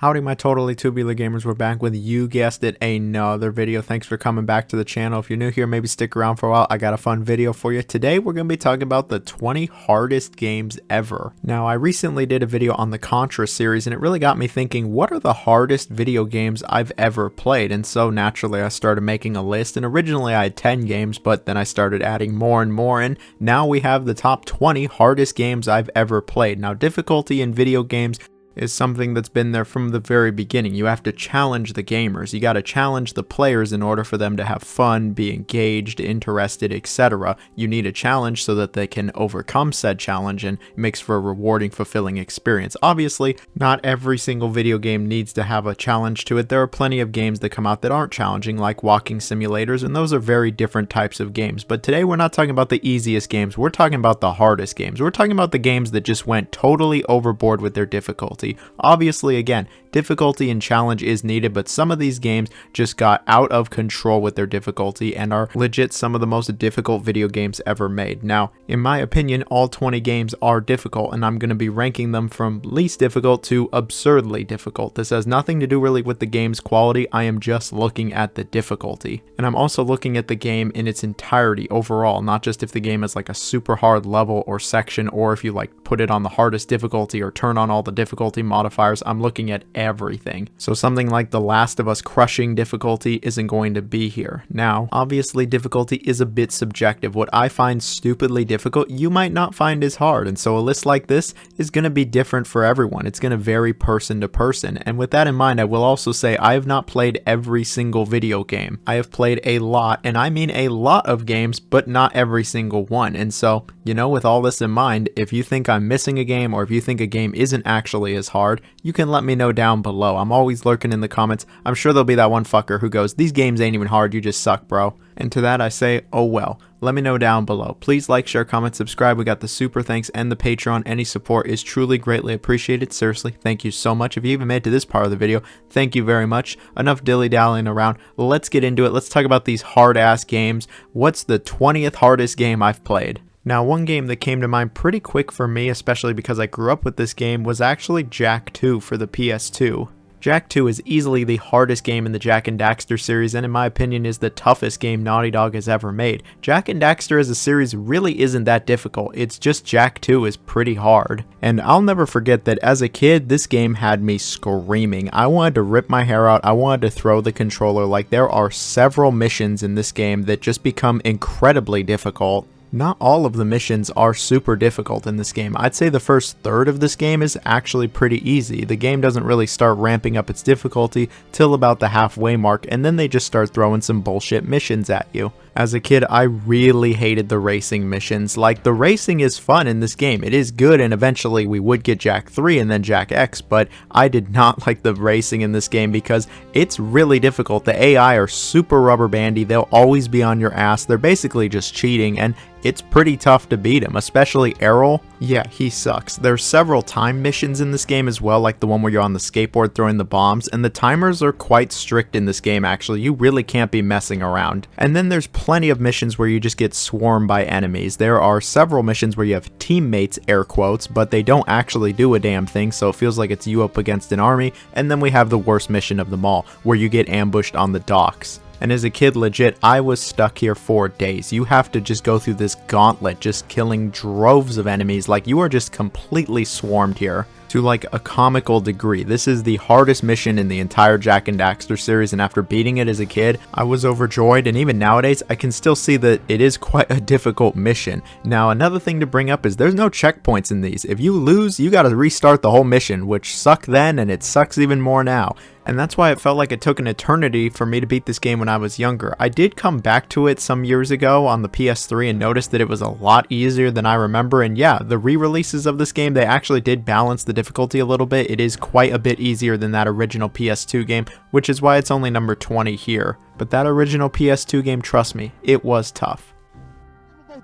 Howdy my totally tubular gamers, we're back with, you guessed it, another video. Thanks for coming back to the channel. If you're new here, maybe stick around for a while. I got a fun video for you. Today we're going to be talking about the 20 hardest games ever. Now I recently did a video on the Contra series and it really got me thinking, what are the hardest video games I've ever played? And so naturally I started making a list, and originally I had 10 games, but then I started adding more and more, and now we have the top 20 hardest games I've ever played. Now difficulty in video games is something that's been there from the very beginning. You have to challenge the gamers. You got to challenge the players in order for them to have fun, be engaged, interested, etc. You need a challenge so that they can overcome said challenge, and it makes for a rewarding, fulfilling experience. Obviously, not every single video game needs to have a challenge to it. There are plenty of games that come out that aren't challenging, like walking simulators, and those are very different types of games. But today we're not talking about the easiest games. We're talking about the hardest games. We're talking about the games that just went totally overboard with their difficulty. Obviously, again, difficulty and challenge is needed, but some of these games just got out of control with their difficulty and are legit some of the most difficult video games ever made. Now, in my opinion, all 20 games are difficult, and I'm going to be ranking them from least difficult to absurdly difficult. This has nothing to do really with the game's quality. I am just looking at the difficulty. And I'm also looking at the game in its entirety overall, not just if the game is like a super hard level or section, or if you like put it on the hardest difficulty or turn on all the difficulty modifiers. I'm looking at everything. So something like The Last of Us crushing difficulty isn't going to be here. Now, obviously difficulty is a bit subjective. What I find stupidly difficult, you might not find as hard. And so a list like this is going to be different for everyone. It's going to vary person to person. And with that in mind, I will also say I have not played every single video game. I have played a lot, and I mean a lot of games, but not every single one. And so, you know, with all this in mind, if you think I'm missing a game, or if you think a game isn't actually as hard, you can let me know down below. I'm always lurking in the comments. I'm sure there'll be that one fucker who goes, these games ain't even hard, you just suck, bro. And to that I say, oh well. Let me know down below. Please like, share, comment, subscribe. We got the super thanks and the Patreon. Any support is truly greatly appreciated. Seriously, thank you so much. If you even made it to this part of the video, thank you very much. Enough dilly-dallying around. Let's get into it. Let's talk about these hard-ass games. What's the 20th hardest game I've played? Now, one game that came to mind pretty quick for me, especially because I grew up with this game, was actually Jak 2 for the PS2. Jak 2 is easily the hardest game in the Jak and Daxter series, and in my opinion is the toughest game Naughty Dog has ever made. Jak and Daxter as a series really isn't that difficult, it's just Jak 2 is pretty hard. And I'll never forget that as a kid, this game had me screaming. I wanted to rip my hair out, I wanted to throw the controller. Like, there are several missions in this game that just become incredibly difficult. Not all of the missions are super difficult in this game. I'd say the first third of this game is actually pretty easy. The game doesn't really start ramping up its difficulty till about the halfway mark, and then they just start throwing some bullshit missions at you. As a kid, I really hated the racing missions. Like, the racing is fun in this game. It is good, and eventually we would get Jak 3 and then Jak X, but I did not like the racing in this game because it's really difficult. The AI are super rubber bandy. They'll always be on your ass. They're basically just cheating, and it's pretty tough to beat him, especially Errol. Yeah, he sucks. There's several time missions in this game as well, like the one where you're on the skateboard throwing the bombs, and the timers are quite strict in this game actually. You really can't be messing around. And then there's plenty of missions where you just get swarmed by enemies. There are several missions where you have teammates, air quotes, but they don't actually do a damn thing, so it feels like it's you up against an army. And then we have the worst mission of them all, where you get ambushed on the docks. And as a kid, legit, I was stuck here for days. You have to just go through this gauntlet, just killing droves of enemies. Like, you are just completely swarmed here to like a comical degree. This is the hardest mission in the entire Jak and Daxter series, and after beating it as a kid, I was overjoyed, and even nowadays, I can still see that it is quite a difficult mission. Now, another thing to bring up is there's no checkpoints in these. If you lose, you gotta restart the whole mission, which sucked then, and it sucks even more now. And that's why it felt like it took an eternity for me to beat this game when I was younger. I did come back to it some years ago on the PS3 and noticed that it was a lot easier than I remember. And yeah, the re-releases of this game, they actually did balance the difficulty a little bit. It is quite a bit easier than that original PS2 game, which is why it's only number 20 here. But that original PS2 game, trust me, it was tough.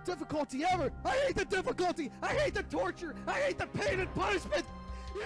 Difficulty ever! I hate the difficulty! I hate the torture! I hate the pain and punishment! Yeah!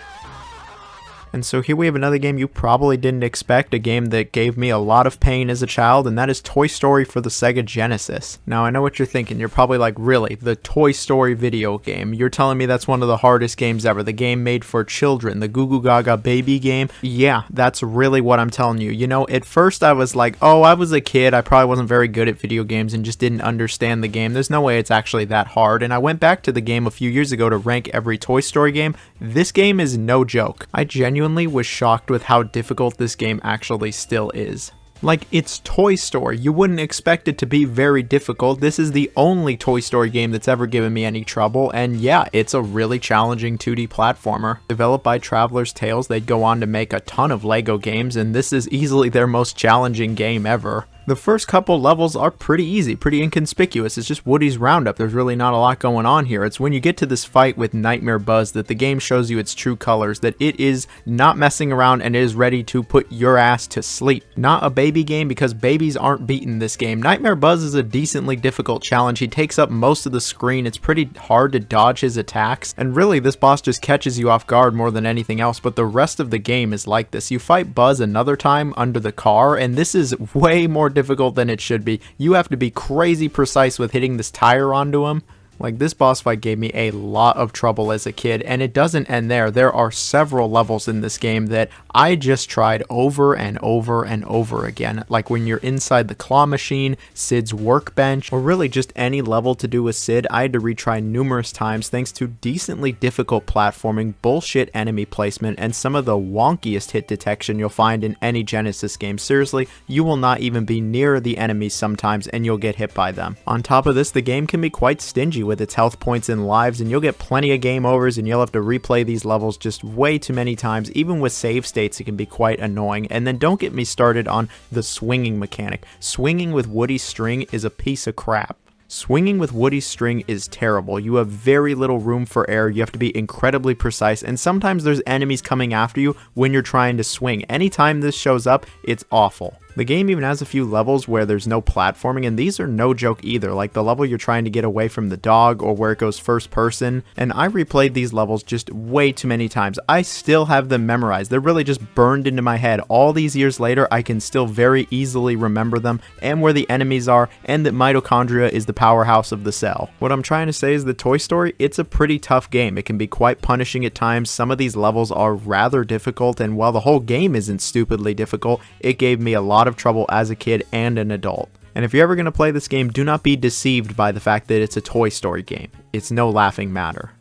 And so here we have another game you probably didn't expect, a game that gave me a lot of pain as a child, and that is Toy Story for the Sega Genesis. Now I know what you're thinking, you're probably like, really, the Toy Story video game? You're telling me that's one of the hardest games ever, the game made for children, the Goo Goo Gaga baby game? Yeah, that's really what I'm telling you. You know, at first I was like, oh, I was a kid, I probably wasn't very good at video games and just didn't understand the game. There's no way it's actually that hard, and I went back to the game a few years ago to rank every Toy Story game. This game is no joke. I genuinely was shocked with how difficult this game actually still is. Like, it's Toy Story. You wouldn't expect it to be very difficult. This is the only Toy Story game that's ever given me any trouble, and yeah, it's a really challenging 2D platformer. Developed by Traveler's Tales, they'd go on to make a ton of Lego games, and this is easily their most challenging game ever. The first couple levels are pretty easy, pretty inconspicuous. It's just Woody's Roundup. There's really not a lot going on here. It's when you get to this fight with Nightmare Buzz that the game shows you its true colors, that it is not messing around and is ready to put your ass to sleep. Not a baby game, because babies aren't beaten this game. Nightmare Buzz is a decently difficult challenge. He takes up most of the screen. It's pretty hard to dodge his attacks, and really this boss just catches you off guard more than anything else, but the rest of the game is like this. You fight Buzz another time under the car, and this is way more difficult than it should be. You have to be crazy precise with hitting this tire onto him. Like, this boss fight gave me a lot of trouble as a kid, and it doesn't end there. There are several levels in this game that I just tried over and over and over again. Like when you're inside the claw machine, Sid's workbench, or really just any level to do with Sid, I had to retry numerous times thanks to decently difficult platforming, bullshit enemy placement, and some of the wonkiest hit detection you'll find in any Genesis game. Seriously, you will not even be near the enemies sometimes and you'll get hit by them. On top of this, the game can be quite stingy with its health points and lives, and you'll get plenty of game overs and you'll have to replay these levels just way too many times. Even with save states, it can be quite annoying. And then don't get me started on the swinging mechanic. Swinging with Woody's string is a piece of crap. Swinging with Woody's string is terrible. You have very little room for error. You have to be incredibly precise, and sometimes there's enemies coming after you when you're trying to swing. Anytime this shows up, it's awful. The game even has a few levels where there's no platforming, and these are no joke either, like the level you're trying to get away from the dog, or where it goes first person, and I replayed these levels just way too many times. I still have them memorized. They're really just burned into my head. All these years later, I can still very easily remember them, and where the enemies are, and that mitochondria is the powerhouse of the cell. What I'm trying to say is that Toy Story, it's a pretty tough game. It can be quite punishing at times. Some of these levels are rather difficult, and while the whole game isn't stupidly difficult, it gave me a lot of trouble as a kid and an adult. And if you're ever going to play this game, do not be deceived by the fact that it's a Toy Story game. It's no laughing matter.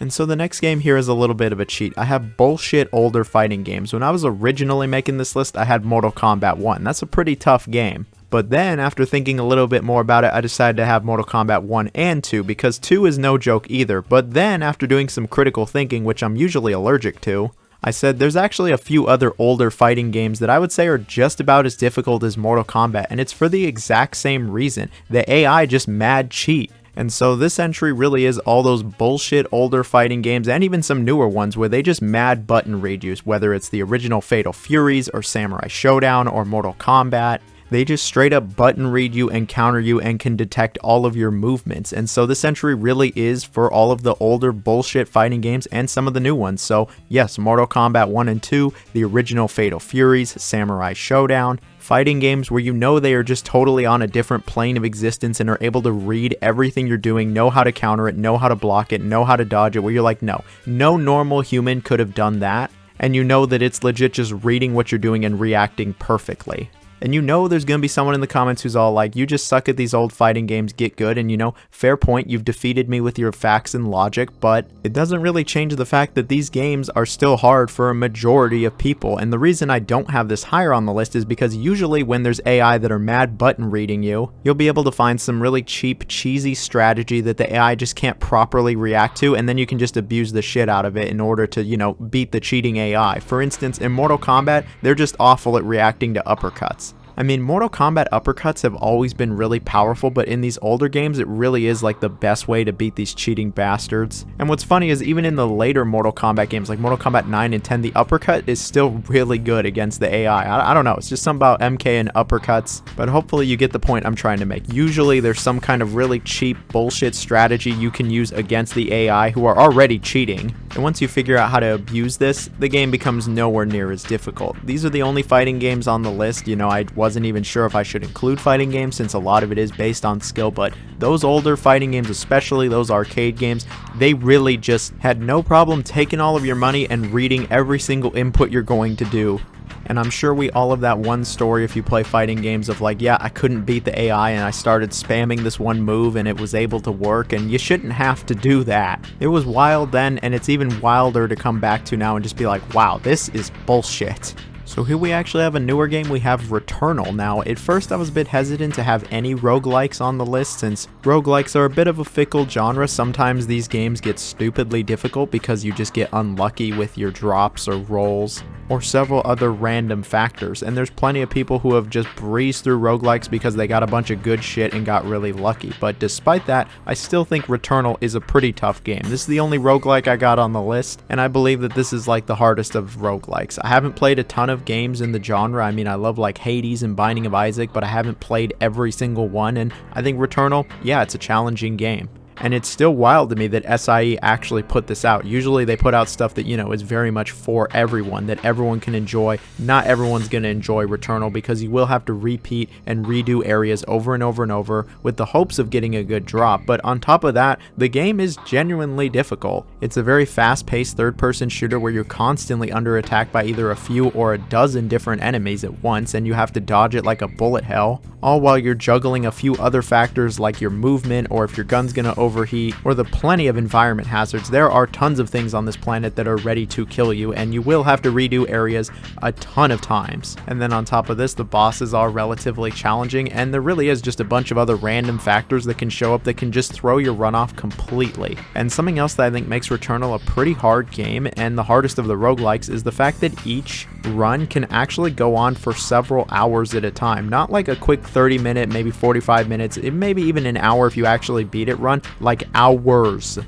And so the next game here is a little bit of a cheat. I have bullshit older fighting games. When I was originally making this list, I had Mortal Kombat 1. That's a pretty tough game. But then, after thinking a little bit more about it, I decided to have Mortal Kombat 1 and 2, because 2 is no joke either. But then, after doing some critical thinking, which I'm usually allergic to, I said there's actually a few other older fighting games that I would say are just about as difficult as Mortal Kombat, and it's for the exact same reason. The AI just mad cheat. And so this entry really is all those bullshit older fighting games, and even some newer ones where they just mad button read you, whether it's the original Fatal Furies or Samurai Showdown or Mortal Kombat. They just straight up button read you and counter you and can detect all of your movements. And so this entry really is for all of the older bullshit fighting games and some of the new ones. So yes, Mortal Kombat 1 and 2, the original Fatal Furies, Samurai Showdown, fighting games where you know they are just totally on a different plane of existence and are able to read everything you're doing, know how to counter it, know how to block it, know how to dodge it, where you're like, no normal human could have done that. And you know that it's legit just reading what you're doing and reacting perfectly. And you know there's going to be someone in the comments who's all like, you just suck at these old fighting games, get good. And you know, fair point, you've defeated me with your facts and logic, but it doesn't really change the fact that these games are still hard for a majority of people. And the reason I don't have this higher on the list is because usually when there's AI that are mad button reading you, you'll be able to find some really cheap, cheesy strategy that the AI just can't properly react to, and then you can just abuse the shit out of it in order to, you know, beat the cheating AI. For instance, in Mortal Kombat, they're just awful at reacting to uppercuts. I mean, Mortal Kombat uppercuts have always been really powerful, but in these older games, it really is like the best way to beat these cheating bastards. And what's funny is even in the later Mortal Kombat games, like Mortal Kombat 9 and 10, the uppercut is still really good against the AI. I don't know, it's just something about MK and uppercuts, but hopefully you get the point I'm trying to make. Usually there's some kind of really cheap bullshit strategy you can use against the AI who are already cheating. And once you figure out how to abuse this, the game becomes nowhere near as difficult. These are the only fighting games on the list. You know, I wasn't even sure if I should include fighting games since a lot of it is based on skill, but those older fighting games, especially those arcade games, they really just had no problem taking all of your money and reading every single input you're going to do. And I'm sure we all have that one story if you play fighting games of like, yeah, I couldn't beat the AI and I started spamming this one move and it was able to work, and you shouldn't have to do that. It was wild then, and it's even wilder to come back to now and just be like, wow, this is bullshit. So here we actually have a newer game. We have Returnal. Now, at first I was a bit hesitant to have any roguelikes on the list since roguelikes are a bit of a fickle genre. Sometimes these games get stupidly difficult because you just get unlucky with your drops or rolls or several other random factors. And there's plenty of people who have just breezed through roguelikes because they got a bunch of good shit and got really lucky. But despite that, I still think Returnal is a pretty tough game. This is the only roguelike I got on the list, and I believe that this is like the hardest of roguelikes. I haven't played a ton of games in the genre. I mean, I love like Hades and Binding of Isaac, but I haven't played every single one, and I think Returnal, yeah, it's a challenging game. And it's still wild to me that SIE actually put this out. Usually they put out stuff that, you know, is very much for everyone, that everyone can enjoy. Not everyone's going to enjoy Returnal because you will have to repeat and redo areas over and over and over with the hopes of getting a good drop. But on top of that, the game is genuinely difficult. It's a very fast-paced third-person shooter where you're constantly under attack by either a few or a dozen different enemies at once, and you have to dodge it like a bullet hell, all while you're juggling a few other factors like your movement, or if your gun's going to overheat, or the plenty of environment hazards. There are tons of things on this planet that are ready to kill you, and you will have to redo areas a ton of times. And then on top of this, the bosses are relatively challenging, and there really is just a bunch of other random factors that can show up that can just throw your run off completely. And something else that I think makes Returnal a pretty hard game, and the hardest of the roguelikes, is the fact that each run can actually go on for several hours at a time. Not like a quick 30-minute, maybe 45 minutes, maybe even an hour if you actually beat it run, like hours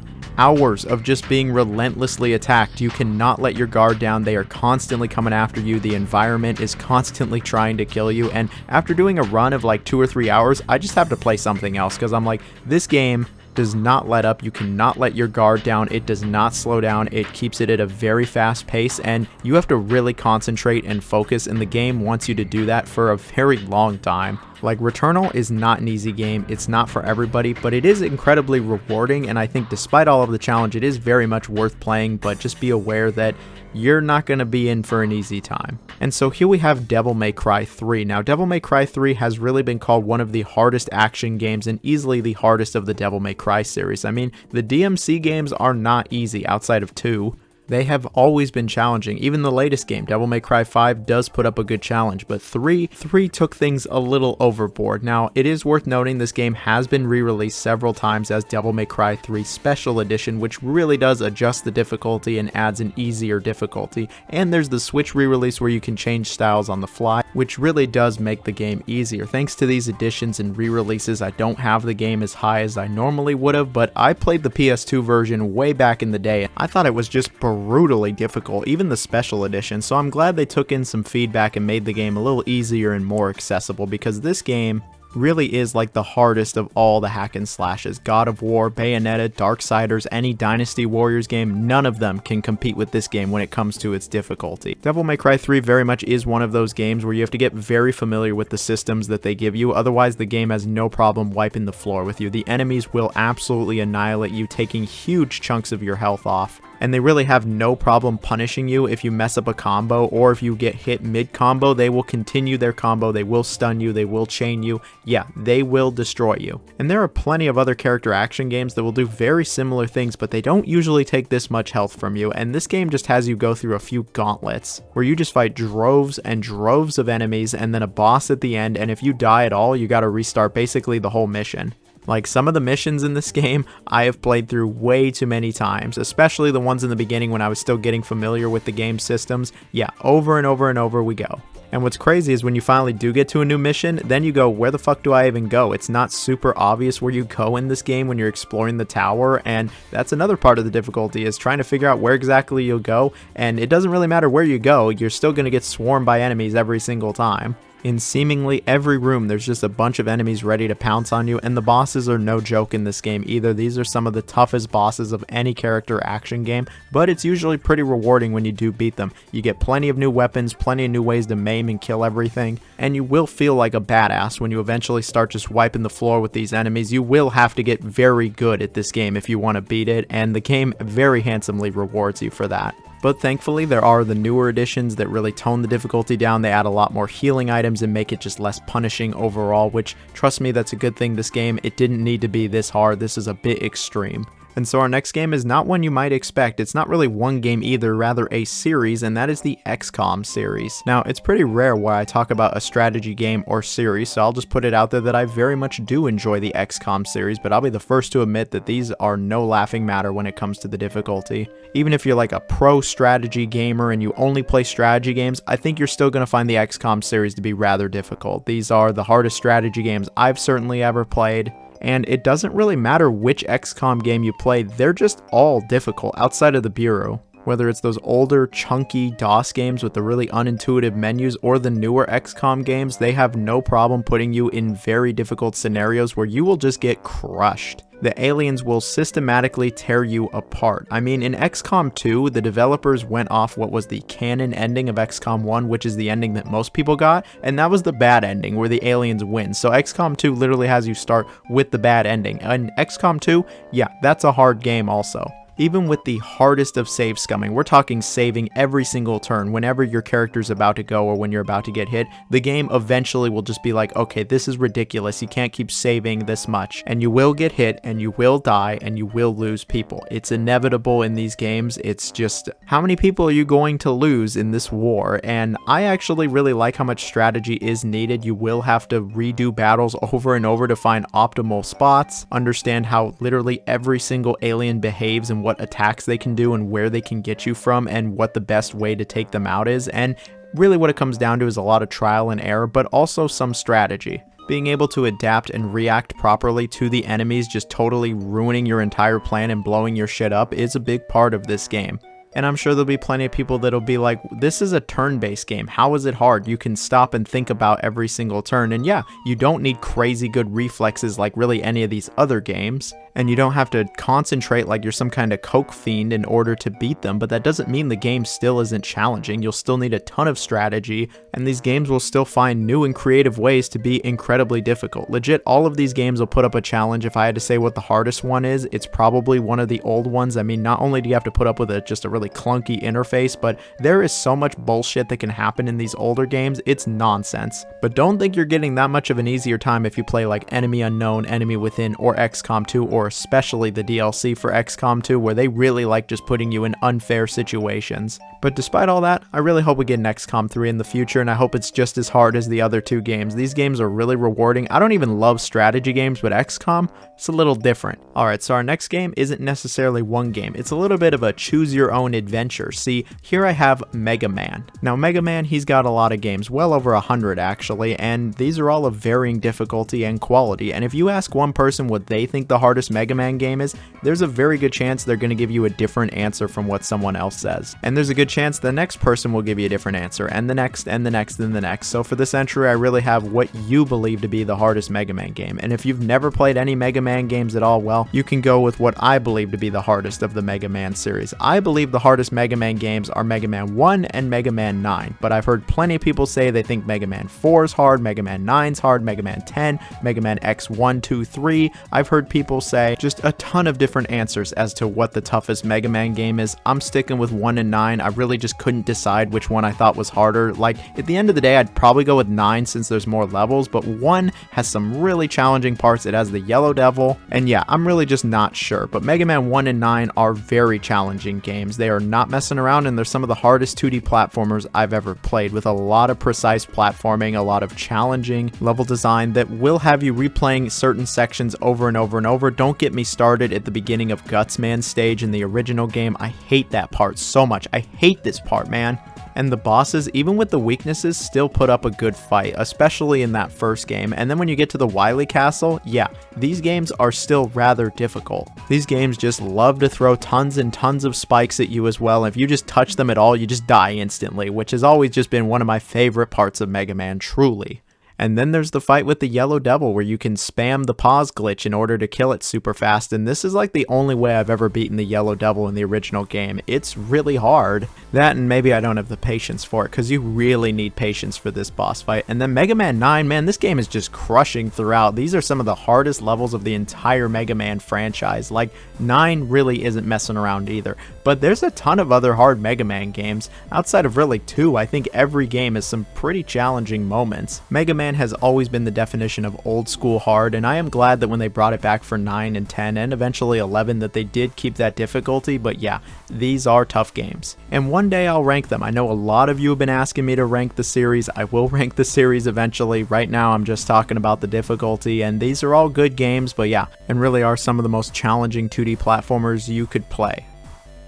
of just being relentlessly attacked. You cannot let your guard down. They are constantly coming after you. The environment is constantly trying to kill you. And after doing a run of like 2 or 3 hours, I just have to play something else because I'm like, this game does not let up. You cannot let your guard down. It does not slow down. It keeps it at a very fast pace, and you have to really concentrate and focus, and the game wants you to do that for a very long time. Like, Returnal is not an easy game. It's not for everybody, but it is incredibly rewarding, and I think despite all of the challenge, it is very much worth playing, but just be aware that you're not going to be in for an easy time. And so here we have Devil May Cry 3. Now, Devil May Cry 3 has really been called one of the hardest action games and easily the hardest of the Devil May Cry series. I mean, the DMC games are not easy outside of 2. They have always been challenging. Even the latest game, Devil May Cry 5, does put up a good challenge, but 3 took things a little overboard. Now, it is worth noting this game has been re-released several times as Devil May Cry 3 Special Edition, which really does adjust the difficulty and adds an easier difficulty. And there's the Switch re-release where you can change styles on the fly, which really does make the game easier. Thanks to these additions and re-releases, I don't have the game as high as I normally would have, but I played the PS2 version way back in the day, and I thought it was just brutally difficult, even the special edition, so I'm glad they took in some feedback and made the game a little easier and more accessible, because this game really is like the hardest of all the hack and slashes. God of War, Bayonetta, Darksiders, any Dynasty Warriors game, none of them can compete with this game when it comes to its difficulty. Devil May Cry 3 very much is one of those games where you have to get very familiar with the systems that they give you, otherwise the game has no problem wiping the floor with you. The enemies will absolutely annihilate you, taking huge chunks of your health off. And they really have no problem punishing you if you mess up a combo, or if you get hit mid-combo, they will continue their combo, they will stun you, they will chain you, yeah, they will destroy you. And there are plenty of other character action games that will do very similar things, but they don't usually take this much health from you, and this game just has you go through a few gauntlets, where you just fight droves and droves of enemies, and then a boss at the end, and if you die at all, you gotta restart basically the whole mission. Like, some of the missions in this game, I have played through way too many times, especially the ones in the beginning when I was still getting familiar with the game systems. Yeah, over and over and over we go. And what's crazy is when you finally do get to a new mission, then you go, where the fuck do I even go? It's not super obvious where you go in this game when you're exploring the tower, and that's another part of the difficulty, is trying to figure out where exactly you'll go, and it doesn't really matter where you go, you're still going to get swarmed by enemies every single time. In seemingly every room, there's just a bunch of enemies ready to pounce on you, and the bosses are no joke in this game either. These are some of the toughest bosses of any character action game, but it's usually pretty rewarding when you do beat them. You get plenty of new weapons, plenty of new ways to maim and kill everything, and you will feel like a badass when you eventually start just wiping the floor with these enemies. You will have to get very good at this game if you want to beat it, and the game very handsomely rewards you for that. But thankfully, there are the newer additions that really tone the difficulty down. They add a lot more healing items and make it just less punishing overall, which, trust me, that's a good thing. This game, it didn't need to be this hard. This is a bit extreme. And so our next game is not one you might expect. It's not really one game either, rather a series, and that is the XCOM series. Now, it's pretty rare where I talk about a strategy game or series, so I'll just put it out there that I very much do enjoy the XCOM series, but I'll be the first to admit that these are no laughing matter when it comes to the difficulty. Even if you're like a pro strategy gamer and you only play strategy games, I think you're still going to find the XCOM series to be rather difficult. These are the hardest strategy games I've certainly ever played. And it doesn't really matter which XCOM game you play, they're just all difficult outside of the Bureau. Whether it's those older, chunky DOS games with the really unintuitive menus or the newer XCOM games, they have no problem putting you in very difficult scenarios where you will just get crushed. The aliens will systematically tear you apart. I mean, in XCOM 2, the developers went off what was the canon ending of XCOM 1, which is the ending that most people got, and that was the bad ending, where the aliens win. So XCOM 2 literally has you start with the bad ending. And XCOM 2, yeah, that's a hard game also. Even with the hardest of save scumming, we're talking saving every single turn whenever your character's about to go or when you're about to get hit, the game eventually will just be like, okay, this is ridiculous, you can't keep saving this much, and you will get hit, and you will die, and you will lose people. It's inevitable in these games. It's just, how many people are you going to lose in this war? And I actually really like how much strategy is needed. You will have to redo battles over and over to find optimal spots, understand how literally every single alien behaves and what attacks they can do and where they can get you from and what the best way to take them out is. And really what it comes down to is a lot of trial and error, but also some strategy. Being able to adapt and react properly to the enemies just totally ruining your entire plan and blowing your shit up is a big part of this game. And I'm sure there'll be plenty of people that'll be like, this is a turn-based game. How is it hard? You can stop and think about every single turn. And yeah, you don't need crazy good reflexes like really any of these other games. And you don't have to concentrate like you're some kind of coke fiend in order to beat them, but that doesn't mean the game still isn't challenging. You'll still need a ton of strategy, and these games will still find new and creative ways to be incredibly difficult. Legit, all of these games will put up a challenge. If I had to say what the hardest one is, it's probably one of the old ones. I mean, not only do you have to put up with just a really clunky interface, but there is so much bullshit that can happen in these older games, it's nonsense. But don't think you're getting that much of an easier time if you play like Enemy Unknown, Enemy Within, or XCOM 2, or especially the DLC for XCOM 2, where they really like just putting you in unfair situations. But despite all that, I really hope we get an XCOM 3 in the future, and I hope it's just as hard as the other two games. These games are really rewarding. I don't even love strategy games, but XCOM, it's a little different. Alright, so our next game isn't necessarily one game. It's a little bit of a choose your own adventure. See, here I have Mega Man. Now Mega Man, he's got a lot of games, well over 100 actually, and these are all of varying difficulty and quality. And if you ask one person what they think the hardest Mega Man game is, there's a very good chance they're going to give you a different answer from what someone else says. And there's a good chance the next person will give you a different answer, and the next, and the next, and the next. So for this entry, I really have what you believe to be the hardest Mega Man game. And if you've never played any Mega Man games at all, well, you can go with what I believe to be the hardest of the Mega Man series. I believe the hardest Mega Man games are Mega Man 1 and Mega Man 9, but I've heard plenty of people say they think Mega Man 4 is hard, Mega Man 9 is hard, Mega Man 10, Mega Man X1, 2, 3. I've heard people say just a ton of different answers as to what the toughest Mega Man game is. I'm sticking with 1 and 9. I really just couldn't decide which one I thought was harder. Like, at the end of the day, I'd probably go with 9 since there's more levels, but 1 has some really challenging parts. It has the Yellow Devil, and yeah, I'm really just not sure. But Mega Man 1 and 9 are very challenging games. They are not messing around, and they're some of the hardest 2D platformers I've ever played, with a lot of precise platforming, a lot of challenging level design that will have you replaying certain sections over and over and over. Don't get me started at the beginning of Gutsman's stage in the original game. I hate that part so much. I hate this part, man. And the bosses, even with the weaknesses, still put up a good fight, especially in that first game. And then when you get to the Wily Castle, yeah, these games are still rather difficult. These games just love to throw tons and tons of spikes at you as well. If you just touch them at all, you just die instantly, which has always just been one of my favorite parts of Mega Man, truly. And then there's the fight with the Yellow Devil where you can spam the pause glitch in order to kill it super fast, and this is like the only way I've ever beaten the Yellow Devil in the original game. It's really hard. That, and maybe I don't have the patience for it, because you really need patience for this boss fight. And then Mega Man 9, man, this game is just crushing throughout. These are some of the hardest levels of the entire Mega Man franchise. Like, 9 really isn't messing around either. But there's a ton of other hard Mega Man games. Outside of really 2, I think every game has some pretty challenging moments. Mega Man has always been the definition of old school hard, and I am glad that when they brought it back for 9 and 10 and eventually 11 that they did keep that difficulty. But yeah, these are tough games. And one day I'll rank them. I know a lot of you have been asking me to rank the series. I will rank the series eventually. Right now I'm just talking about the difficulty, and these are all good games, but yeah, and really are some of the most challenging 2D platformers you could play.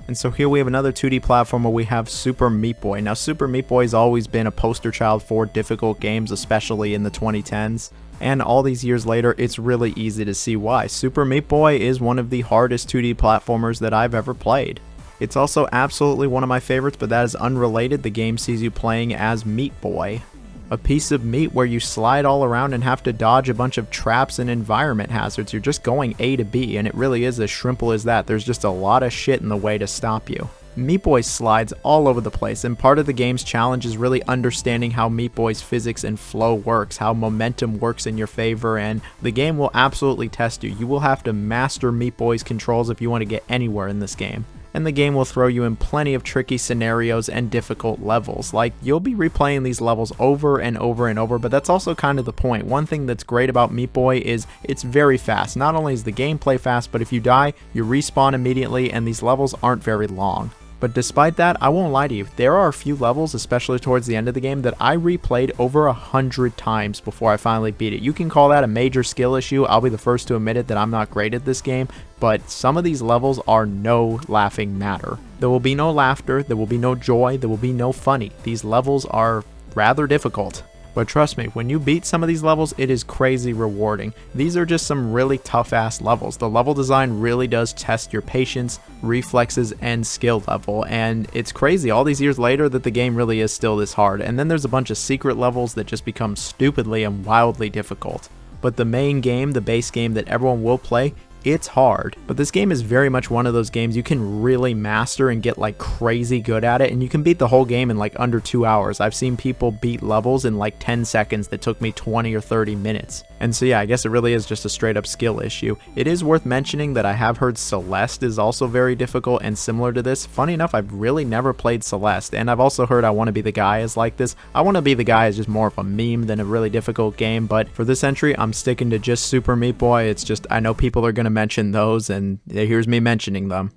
And so here we have another 2D platformer. We have Super Meat Boy. Now, Super Meat Boy has always been a poster child for difficult games, especially in the 2010s. And all these years later, it's really easy to see why. Super Meat Boy is one of the hardest 2D platformers that I've ever played. It's also absolutely one of my favorites, but that is unrelated. The game sees you playing as Meat Boy, a piece of meat where you slide all around and have to dodge a bunch of traps and environment hazards. You're just going A to B, and it really is as simple as that. There's just a lot of shit in the way to stop you. Meat Boy slides all over the place, and part of the game's challenge is really understanding how Meat Boy's physics and flow works, how momentum works in your favor, and the game will absolutely test you. You will have to master Meat Boy's controls if you want to get anywhere in this game. And the game will throw you in plenty of tricky scenarios and difficult levels. Like, you'll be replaying these levels over and over and over, but that's also kind of the point. One thing that's great about Meat Boy is it's very fast. Not only is the gameplay fast, but if you die, you respawn immediately, and these levels aren't very long. But despite that, I won't lie to you, there are a few levels, especially towards the end of the game, that I replayed over 100 times before I finally beat it. You can call that a major skill issue. I'll be the first to admit it that I'm not great at this game, but some of these levels are no laughing matter. There will be no laughter, there will be no joy, there will be no funny. These levels are rather difficult. But trust me, when you beat some of these levels, it is crazy rewarding. These are just some really tough-ass levels. The level design really does test your patience, reflexes, and skill level, and it's crazy all these years later that the game really is still this hard. And then there's a bunch of secret levels that just become stupidly and wildly difficult. But the main game, the base game that everyone will play, it's hard, but this game is very much one of those games you can really master and get like crazy good at it, and you can beat the whole game in like under 2 hours. I've seen people beat levels in like 10 seconds that took me 20 or 30 minutes. And so yeah, I guess it really is just a straight up skill issue. It is worth mentioning that I have heard Celeste is also very difficult and similar to this. Funny enough, I've really never played Celeste, and I've also heard I Want to Be the Guy is like this. I Want to Be the Guy is just more of a meme than a really difficult game, but for this entry, I'm sticking to just Super Meat Boy. It's just, I know people are going to mention those, and here's me mentioning them.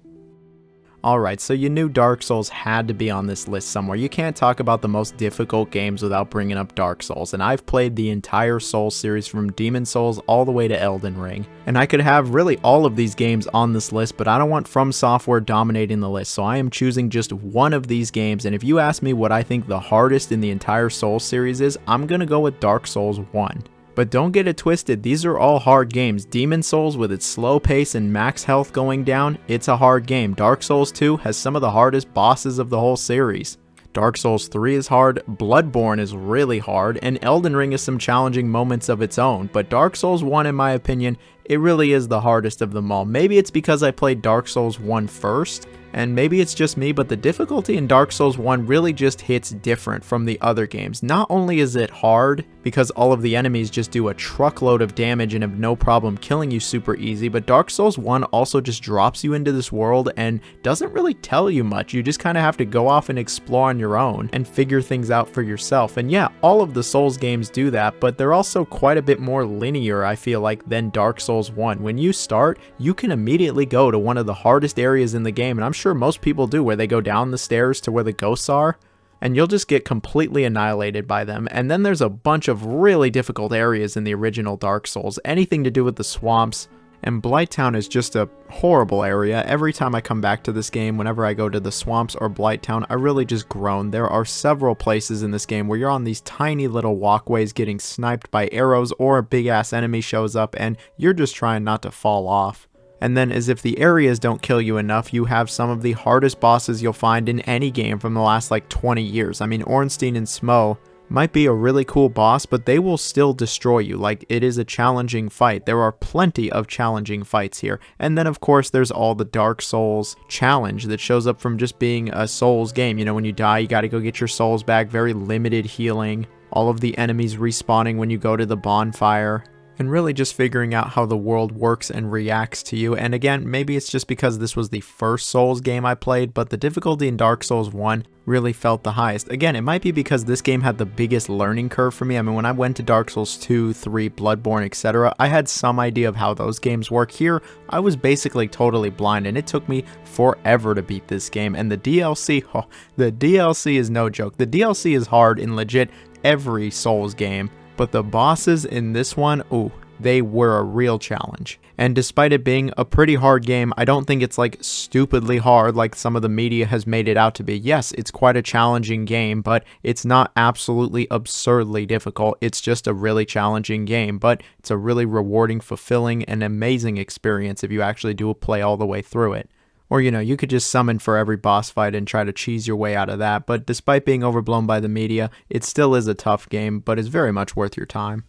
Alright, so you knew Dark Souls had to be on this list somewhere. You can't talk about the most difficult games without bringing up Dark Souls, and I've played the entire Souls series from Demon Souls all the way to Elden Ring. And I could have really all of these games on this list, but I don't want From Software dominating the list, so I am choosing just one of these games. And if you ask me what I think the hardest in the entire Souls series is, I'm gonna go with Dark Souls 1. But don't get it twisted, these are all hard games. Demon Souls, with its slow pace and max health going down, it's a hard game. Dark Souls 2 has some of the hardest bosses of the whole series. Dark Souls 3 is hard, Bloodborne is really hard, and Elden Ring has some challenging moments of its own. But Dark Souls 1, in my opinion, it really is the hardest of them all. Maybe it's because I played Dark Souls 1 first, and maybe it's just me, but the difficulty in Dark Souls 1 really just hits different from the other games. Not only is it hard, because all of the enemies just do a truckload of damage and have no problem killing you super easy, but Dark Souls 1 also just drops you into this world and doesn't really tell you much. You just kind of have to go off and explore on your own and figure things out for yourself. And yeah, all of the Souls games do that, but they're also quite a bit more linear, I feel like, than Dark Souls 1. When you start, you can immediately go to one of the hardest areas in the game, and I'm sure most people do, where they go down the stairs to where the ghosts are, and you'll just get completely annihilated by them. And then there's a bunch of really difficult areas in the original Dark Souls. Anything to do with the swamps, And Blighttown is just a horrible area. Every time I come back to this game, whenever I go to the swamps or Blighttown, I really just groan. There are several places in this game where you're on these tiny little walkways getting sniped by arrows, or a big ass enemy shows up and you're just trying not to fall off. And then, as if the areas don't kill you enough, you have some of the hardest bosses you'll find in any game from the last like 20 years. I mean, Ornstein and Smo might be a really cool boss, but they will still destroy you. Like, it is a challenging fight. There are plenty of challenging fights here. And then of course there's all the Dark Souls challenge that shows up from just being a Souls game. You know, when you die, you gotta go get your souls back, very limited healing, all of the enemies respawning when you go to the bonfire, and really just figuring out how the world works and reacts to you. And again, maybe it's just because this was the first Souls game I played, but the difficulty in Dark Souls 1 really felt the highest. Again, it might be because this game had the biggest learning curve for me. I mean, when I went to Dark Souls 2, 3, Bloodborne, etc., I had some idea of how those games work. Here, I was basically totally blind, and it took me forever to beat this game. And the DLC, oh, the DLC is no joke. The DLC is hard in legit every Souls game. But the bosses in this one, ooh, they were a real challenge. And despite it being a pretty hard game, I don't think it's like stupidly hard like some of the media has made it out to be. Yes, it's quite a challenging game, but it's not absolutely absurdly difficult. It's just a really challenging game, but it's a really rewarding, fulfilling, and amazing experience if you actually do play all the way through it. Or, you know, you could just summon for every boss fight and try to cheese your way out of that, but despite being overblown by the media, it still is a tough game, but is very much worth your time.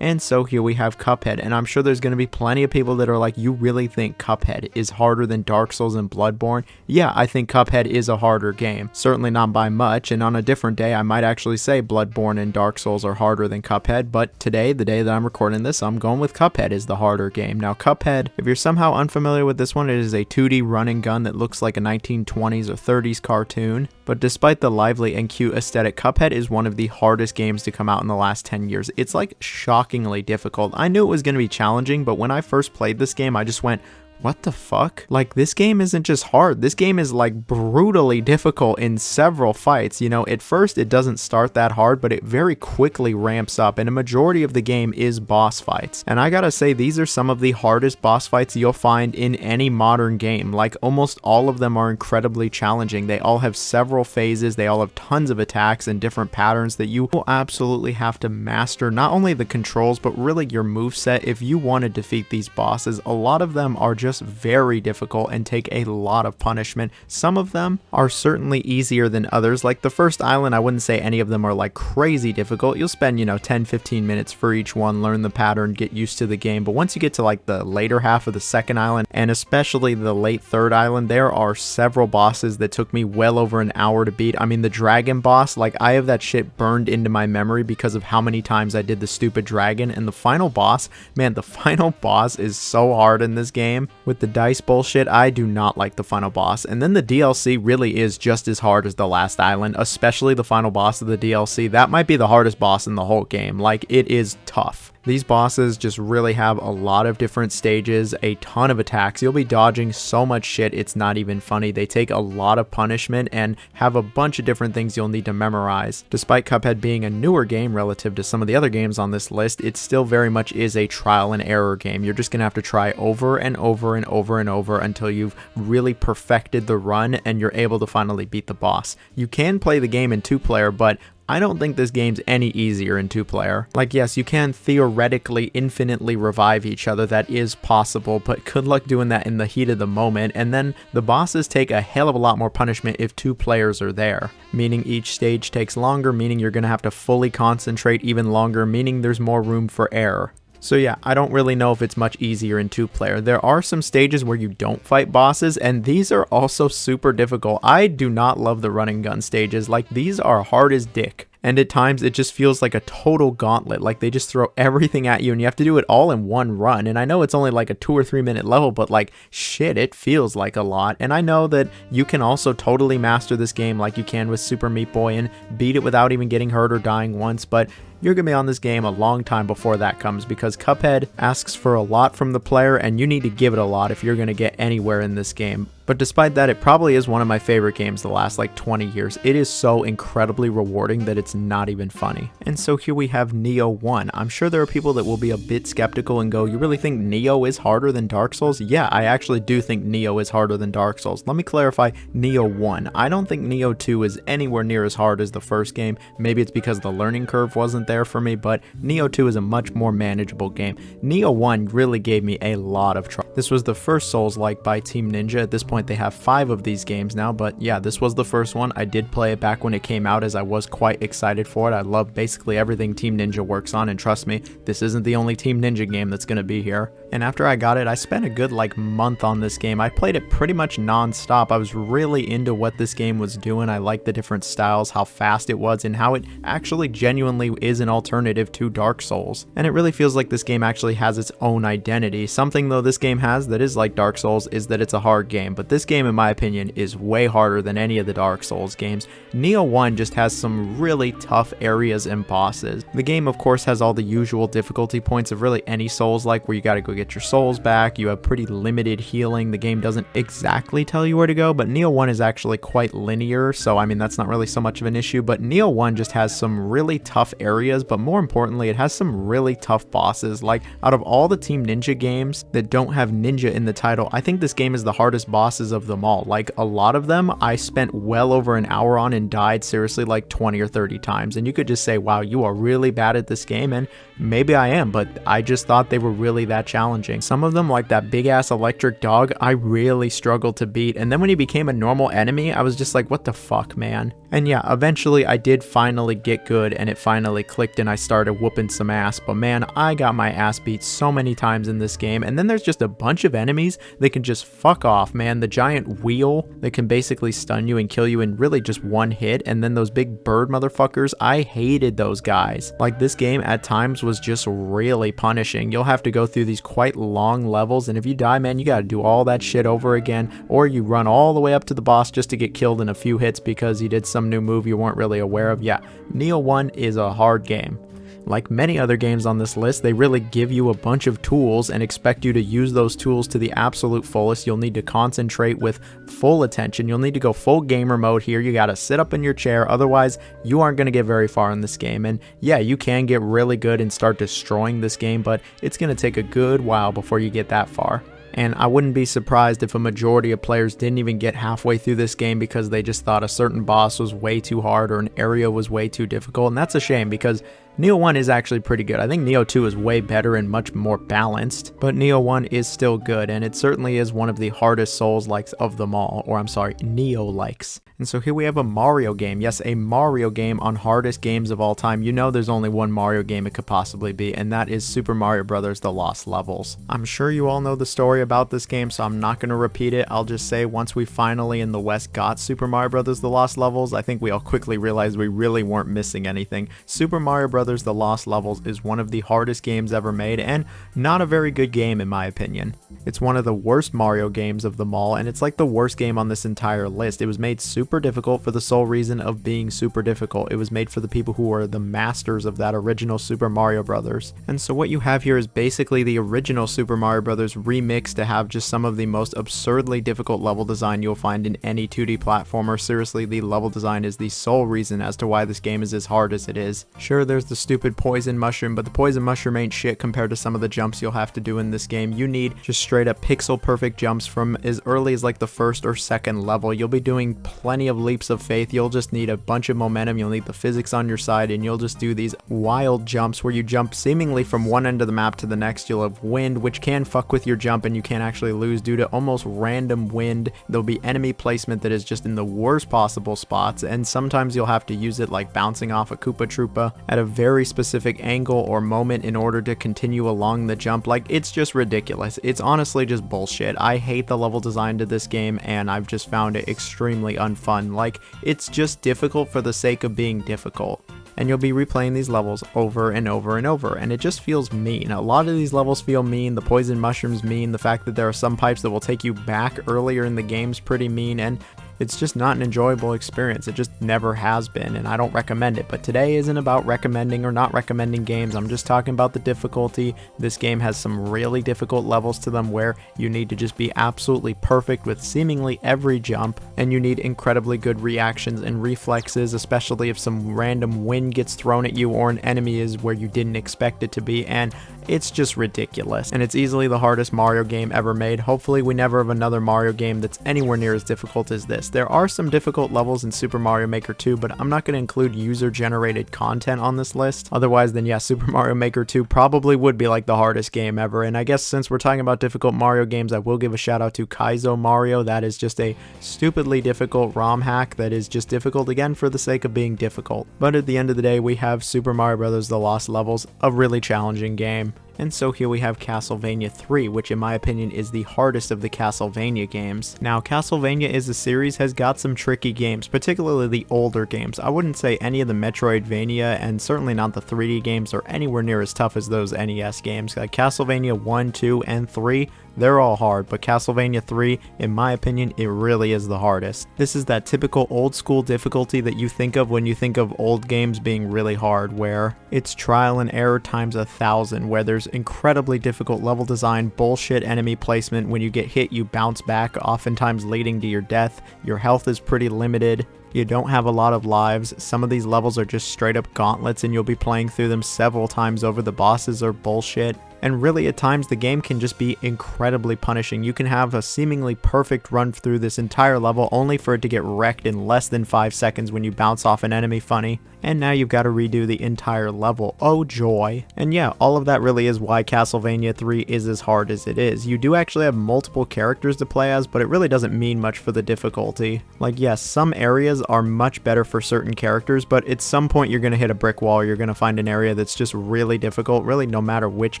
And so here we have Cuphead, and I'm sure there's going to be plenty of people that are like, you really think Cuphead is harder than Dark Souls and Bloodborne? Yeah, I think Cuphead is a harder game. Certainly not by much, and on a different day I might actually say Bloodborne and Dark Souls are harder than Cuphead, but today, the day that I'm recording this, I'm going with Cuphead is the harder game. Now Cuphead, if you're somehow unfamiliar with this one, it is a 2D run and gun that looks like a 1920s or 30s cartoon. But despite the lively and cute aesthetic, Cuphead is one of the hardest games to come out in the last 10 years. It's like shockingly difficult. I knew it was going to be challenging, but when I first played this game, I just went, what the fuck? Like, this game isn't just hard. This game is like brutally difficult in several fights. You know, at first it doesn't start that hard, but it very quickly ramps up, and a majority of the game is boss fights. And I gotta say, these are some of the hardest boss fights you'll find in any modern game. Like, almost all of them are incredibly challenging. They all have several phases, they all have tons of attacks and different patterns that you will absolutely have to master, not only the controls, but really your moveset if you want to defeat these bosses. A lot of them are just very difficult and take a lot of punishment. Some of them are certainly easier than others. Like the first island, I wouldn't say any of them are like crazy difficult. You'll spend, you know, 10-15 minutes for each one, learn the pattern, get used to the game. But once you get to like the later half of the second island, and especially the late third island, there are several bosses that took me well over an hour to beat. I mean, the dragon boss, like, I have that shit burned into my memory because of how many times I did the stupid dragon. And the final boss, man, the final boss is so hard in this game. With the dice bullshit, I do not like the final boss. And then the DLC really is just as hard as the last island, especially the final boss of the DLC. That might be the hardest boss in the whole game. Like, it is tough. These bosses just really have a lot of different stages, a ton of attacks. You'll be dodging so much shit, it's not even funny. They take a lot of punishment and have a bunch of different things you'll need to memorize. Despite Cuphead being a newer game relative to some of the other games on this list, it still very much is a trial and error game. You're just gonna have to try over and over and over and over until you've really perfected the run and you're able to finally beat the boss. You can play the game in 2-player, but I don't think this game's any easier in 2-player. Like, yes, you can theoretically infinitely revive each other, that is possible, but good luck doing that in the heat of the moment. And then the bosses take a hell of a lot more punishment if 2 players are there, meaning each stage takes longer, meaning you're gonna have to fully concentrate even longer, meaning there's more room for error. So yeah, I don't really know if it's much easier in 2-player. There are some stages where you don't fight bosses, and these are also super difficult. I do not love the run and gun stages. Like, these are hard as dick. And at times it just feels like a total gauntlet. Like, they just throw everything at you and you have to do it all in one run. And I know it's only like a 2 or 3 minute level, but like, shit, it feels like a lot. And I know that you can also totally master this game like you can with Super Meat Boy and beat it without even getting hurt or dying once, but you're going to be on this game a long time before that comes, because Cuphead asks for a lot from the player and you need to give it a lot if you're going to get anywhere in this game. But despite that, it probably is one of my favorite games the last like 20 years. It is so incredibly rewarding that it's not even funny. And so here we have Nioh 1. I'm sure there are people that will be a bit skeptical and go, you really think Nioh is harder than Dark Souls? Yeah, I actually do think Nioh is harder than Dark Souls. Let me clarify Nioh 1. I don't think Nioh 2 is anywhere near as hard as the first game. Maybe it's because the learning curve wasn't there for me, but Nioh 2 is a much more manageable game. Nioh 1 really gave me a lot of trouble. This was the first Souls-like by Team Ninja. At this point, they have 5 of these games now, but yeah, this was the first one. I did play it back when it came out, as I was quite excited for it. I love basically everything Team Ninja works on, and trust me, this isn't the only Team Ninja game that's going to be here. And after I got it, I spent a good like month on this game. I played it pretty much non-stop. I was really into what this game was doing. I liked the different styles, how fast it was, and how it actually genuinely is an alternative to Dark Souls. And it really feels like this game actually has its own identity. Something though this game has that is like Dark Souls is that it's a hard game, but this game in my opinion is way harder than any of the Dark Souls games. Nioh 1 just has some really tough areas and bosses. The game of course has all the usual difficulty points of really any Souls like, where you gotta go get your souls back, you have pretty limited healing, the game doesn't exactly tell you where to go, but Nioh 1 is actually quite linear, so I mean that's not really so much of an issue. But Nioh 1 just has some really tough areas, but more importantly it has some really tough bosses. Like out of all the Team Ninja games that don't have ninja in the title, I think this game is the hardest bosses of them all. Like a lot of them I spent well over an hour on and died seriously like 20 or 30 times, and you could just say, wow, you are really bad at this game, and maybe I am, but I just thought they were really that challenging. Some of them, like that big ass electric dog, I really struggled to beat, and then when he became a normal enemy I was just like, what the fuck, man. And yeah, eventually I did finally get good and it finally clicked and I started whooping some ass, but man, I got my ass beat so many times in this game. And then there's just a bunch of enemies that can just fuck off, man. The giant wheel that can basically stun you and kill you in really just one hit, and then those big bird motherfuckers, I hated those guys. Like this game at times was just really punishing. You'll have to go through these quite long levels, and if you die, man, you gotta do all that shit over again, or you run all the way up to the boss just to get killed in a few hits because he did some new move you weren't really aware of. Yeah, Nioh 1 is a hard game. Like many other games on this list, they really give you a bunch of tools and expect you to use those tools to the absolute fullest. You'll need to concentrate with full attention. You'll need to go full gamer mode here. You gotta sit up in your chair, otherwise you aren't gonna get very far in this game. And yeah, you can get really good and start destroying this game, but it's gonna take a good while before you get that far. And I wouldn't be surprised if a majority of players didn't even get halfway through this game because they just thought a certain boss was way too hard or an area was way too difficult. And that's a shame, because Nioh 1 is actually pretty good. I think Nioh 2 is way better and much more balanced, but Nioh 1 is still good, and it certainly is one of the hardest Souls-likes of them all, or I'm sorry, Nioh-likes. And so here we have a Mario game. Yes, a Mario game on hardest games of all time. You know there's only one Mario game it could possibly be, and that is Super Mario Bros. The Lost Levels. I'm sure you all know the story about this game, so I'm not going to repeat it. I'll just say once we finally in the West got Super Mario Bros. The Lost Levels, I think we all quickly realized we really weren't missing anything. Super Mario Bros. The Lost Levels is one of the hardest games ever made, and not a very good game in my opinion. It's one of the worst Mario games of them all, and it's like the worst game on this entire list. It was made super difficult for the sole reason of being super difficult. It was made for the people who were the masters of that original Super Mario Bros. And so what you have here is basically the original Super Mario Bros. Remixed to have just some of the most absurdly difficult level design you'll find in any 2D platformer. Seriously, the level design is the sole reason as to why this game is as hard as it is. Sure, there's the stupid poison mushroom, but the poison mushroom ain't shit compared to some of the jumps you'll have to do in this game. You need just straight up pixel perfect jumps from as early as like the first or second level. You'll be doing plenty of leaps of faith. You'll just need a bunch of momentum. You'll need the physics on your side, and you'll just do these wild jumps where you jump seemingly from one end of the map to the next. You'll have wind, which can fuck with your jump, and you can actually lose due to almost random wind. There'll be enemy placement that is just in the worst possible spots, and sometimes you'll have to use it like bouncing off a Koopa Troopa at a very specific angle or moment in order to continue along the jump. Like, it's just ridiculous. It's honestly just bullshit. I hate the level design to this game, and I've just found it extremely unfun. Like, it's just difficult for the sake of being difficult. And you'll be replaying these levels over and over and over, and it just feels mean. A lot of these levels feel mean. The poison mushrooms mean. The fact that there are some pipes that will take you back earlier in the game's pretty mean, and It's just not an enjoyable experience. It just never has been, and I don't recommend it. But today isn't about recommending or not recommending games. I'm just talking about the difficulty. This game has some really difficult levels to them where you need to just be absolutely perfect with seemingly every jump, and you need incredibly good reactions and reflexes, especially if some random wind gets thrown at you or an enemy is where you didn't expect it to be, and it's just ridiculous. And it's easily the hardest Mario game ever made. Hopefully we never have another Mario game that's anywhere near as difficult as this. There are some difficult levels in Super Mario Maker 2, but I'm not going to include user-generated content on this list. Otherwise, then yeah, Super Mario Maker 2 probably would be like the hardest game ever. And I guess since we're talking about difficult Mario games, I will give a shout out to Kaizo Mario. That is just a stupidly difficult ROM hack that is just difficult again for the sake of being difficult. But at the end of the day, we have Super Mario Bros. The Lost Levels, a really challenging game. And so here we have Castlevania 3, which in my opinion is the hardest of the Castlevania games. Now, Castlevania as a series has got some tricky games, particularly the older games. I wouldn't say any of the Metroidvania, and certainly not the 3D games, are anywhere near as tough as those NES games. Like Castlevania 1, 2, and 3, they're all hard, but Castlevania 3, in my opinion, it really is the hardest. This is that typical old school difficulty that you think of when you think of old games being really hard, where it's trial and error times 1,000, where there's incredibly difficult level design, bullshit enemy placement. When you get hit, you bounce back, oftentimes leading to your death. Your health is pretty limited. You don't have a lot of lives. Some of these levels are just straight up gauntlets and you'll be playing through them several times over. The bosses are bullshit. And really at times the game can just be incredibly punishing. You can have a seemingly perfect run through this entire level only for it to get wrecked in less than 5 seconds when you bounce off an enemy funny. And now you've got to redo the entire level. Oh joy. And yeah, all of that really is why Castlevania 3 is as hard as it is. You do actually have multiple characters to play as, but it really doesn't mean much for the difficulty. Like yes, some areas are much better for certain characters, but at some point you're going to hit a brick wall. You're going to find an area that's just really difficult, really no matter which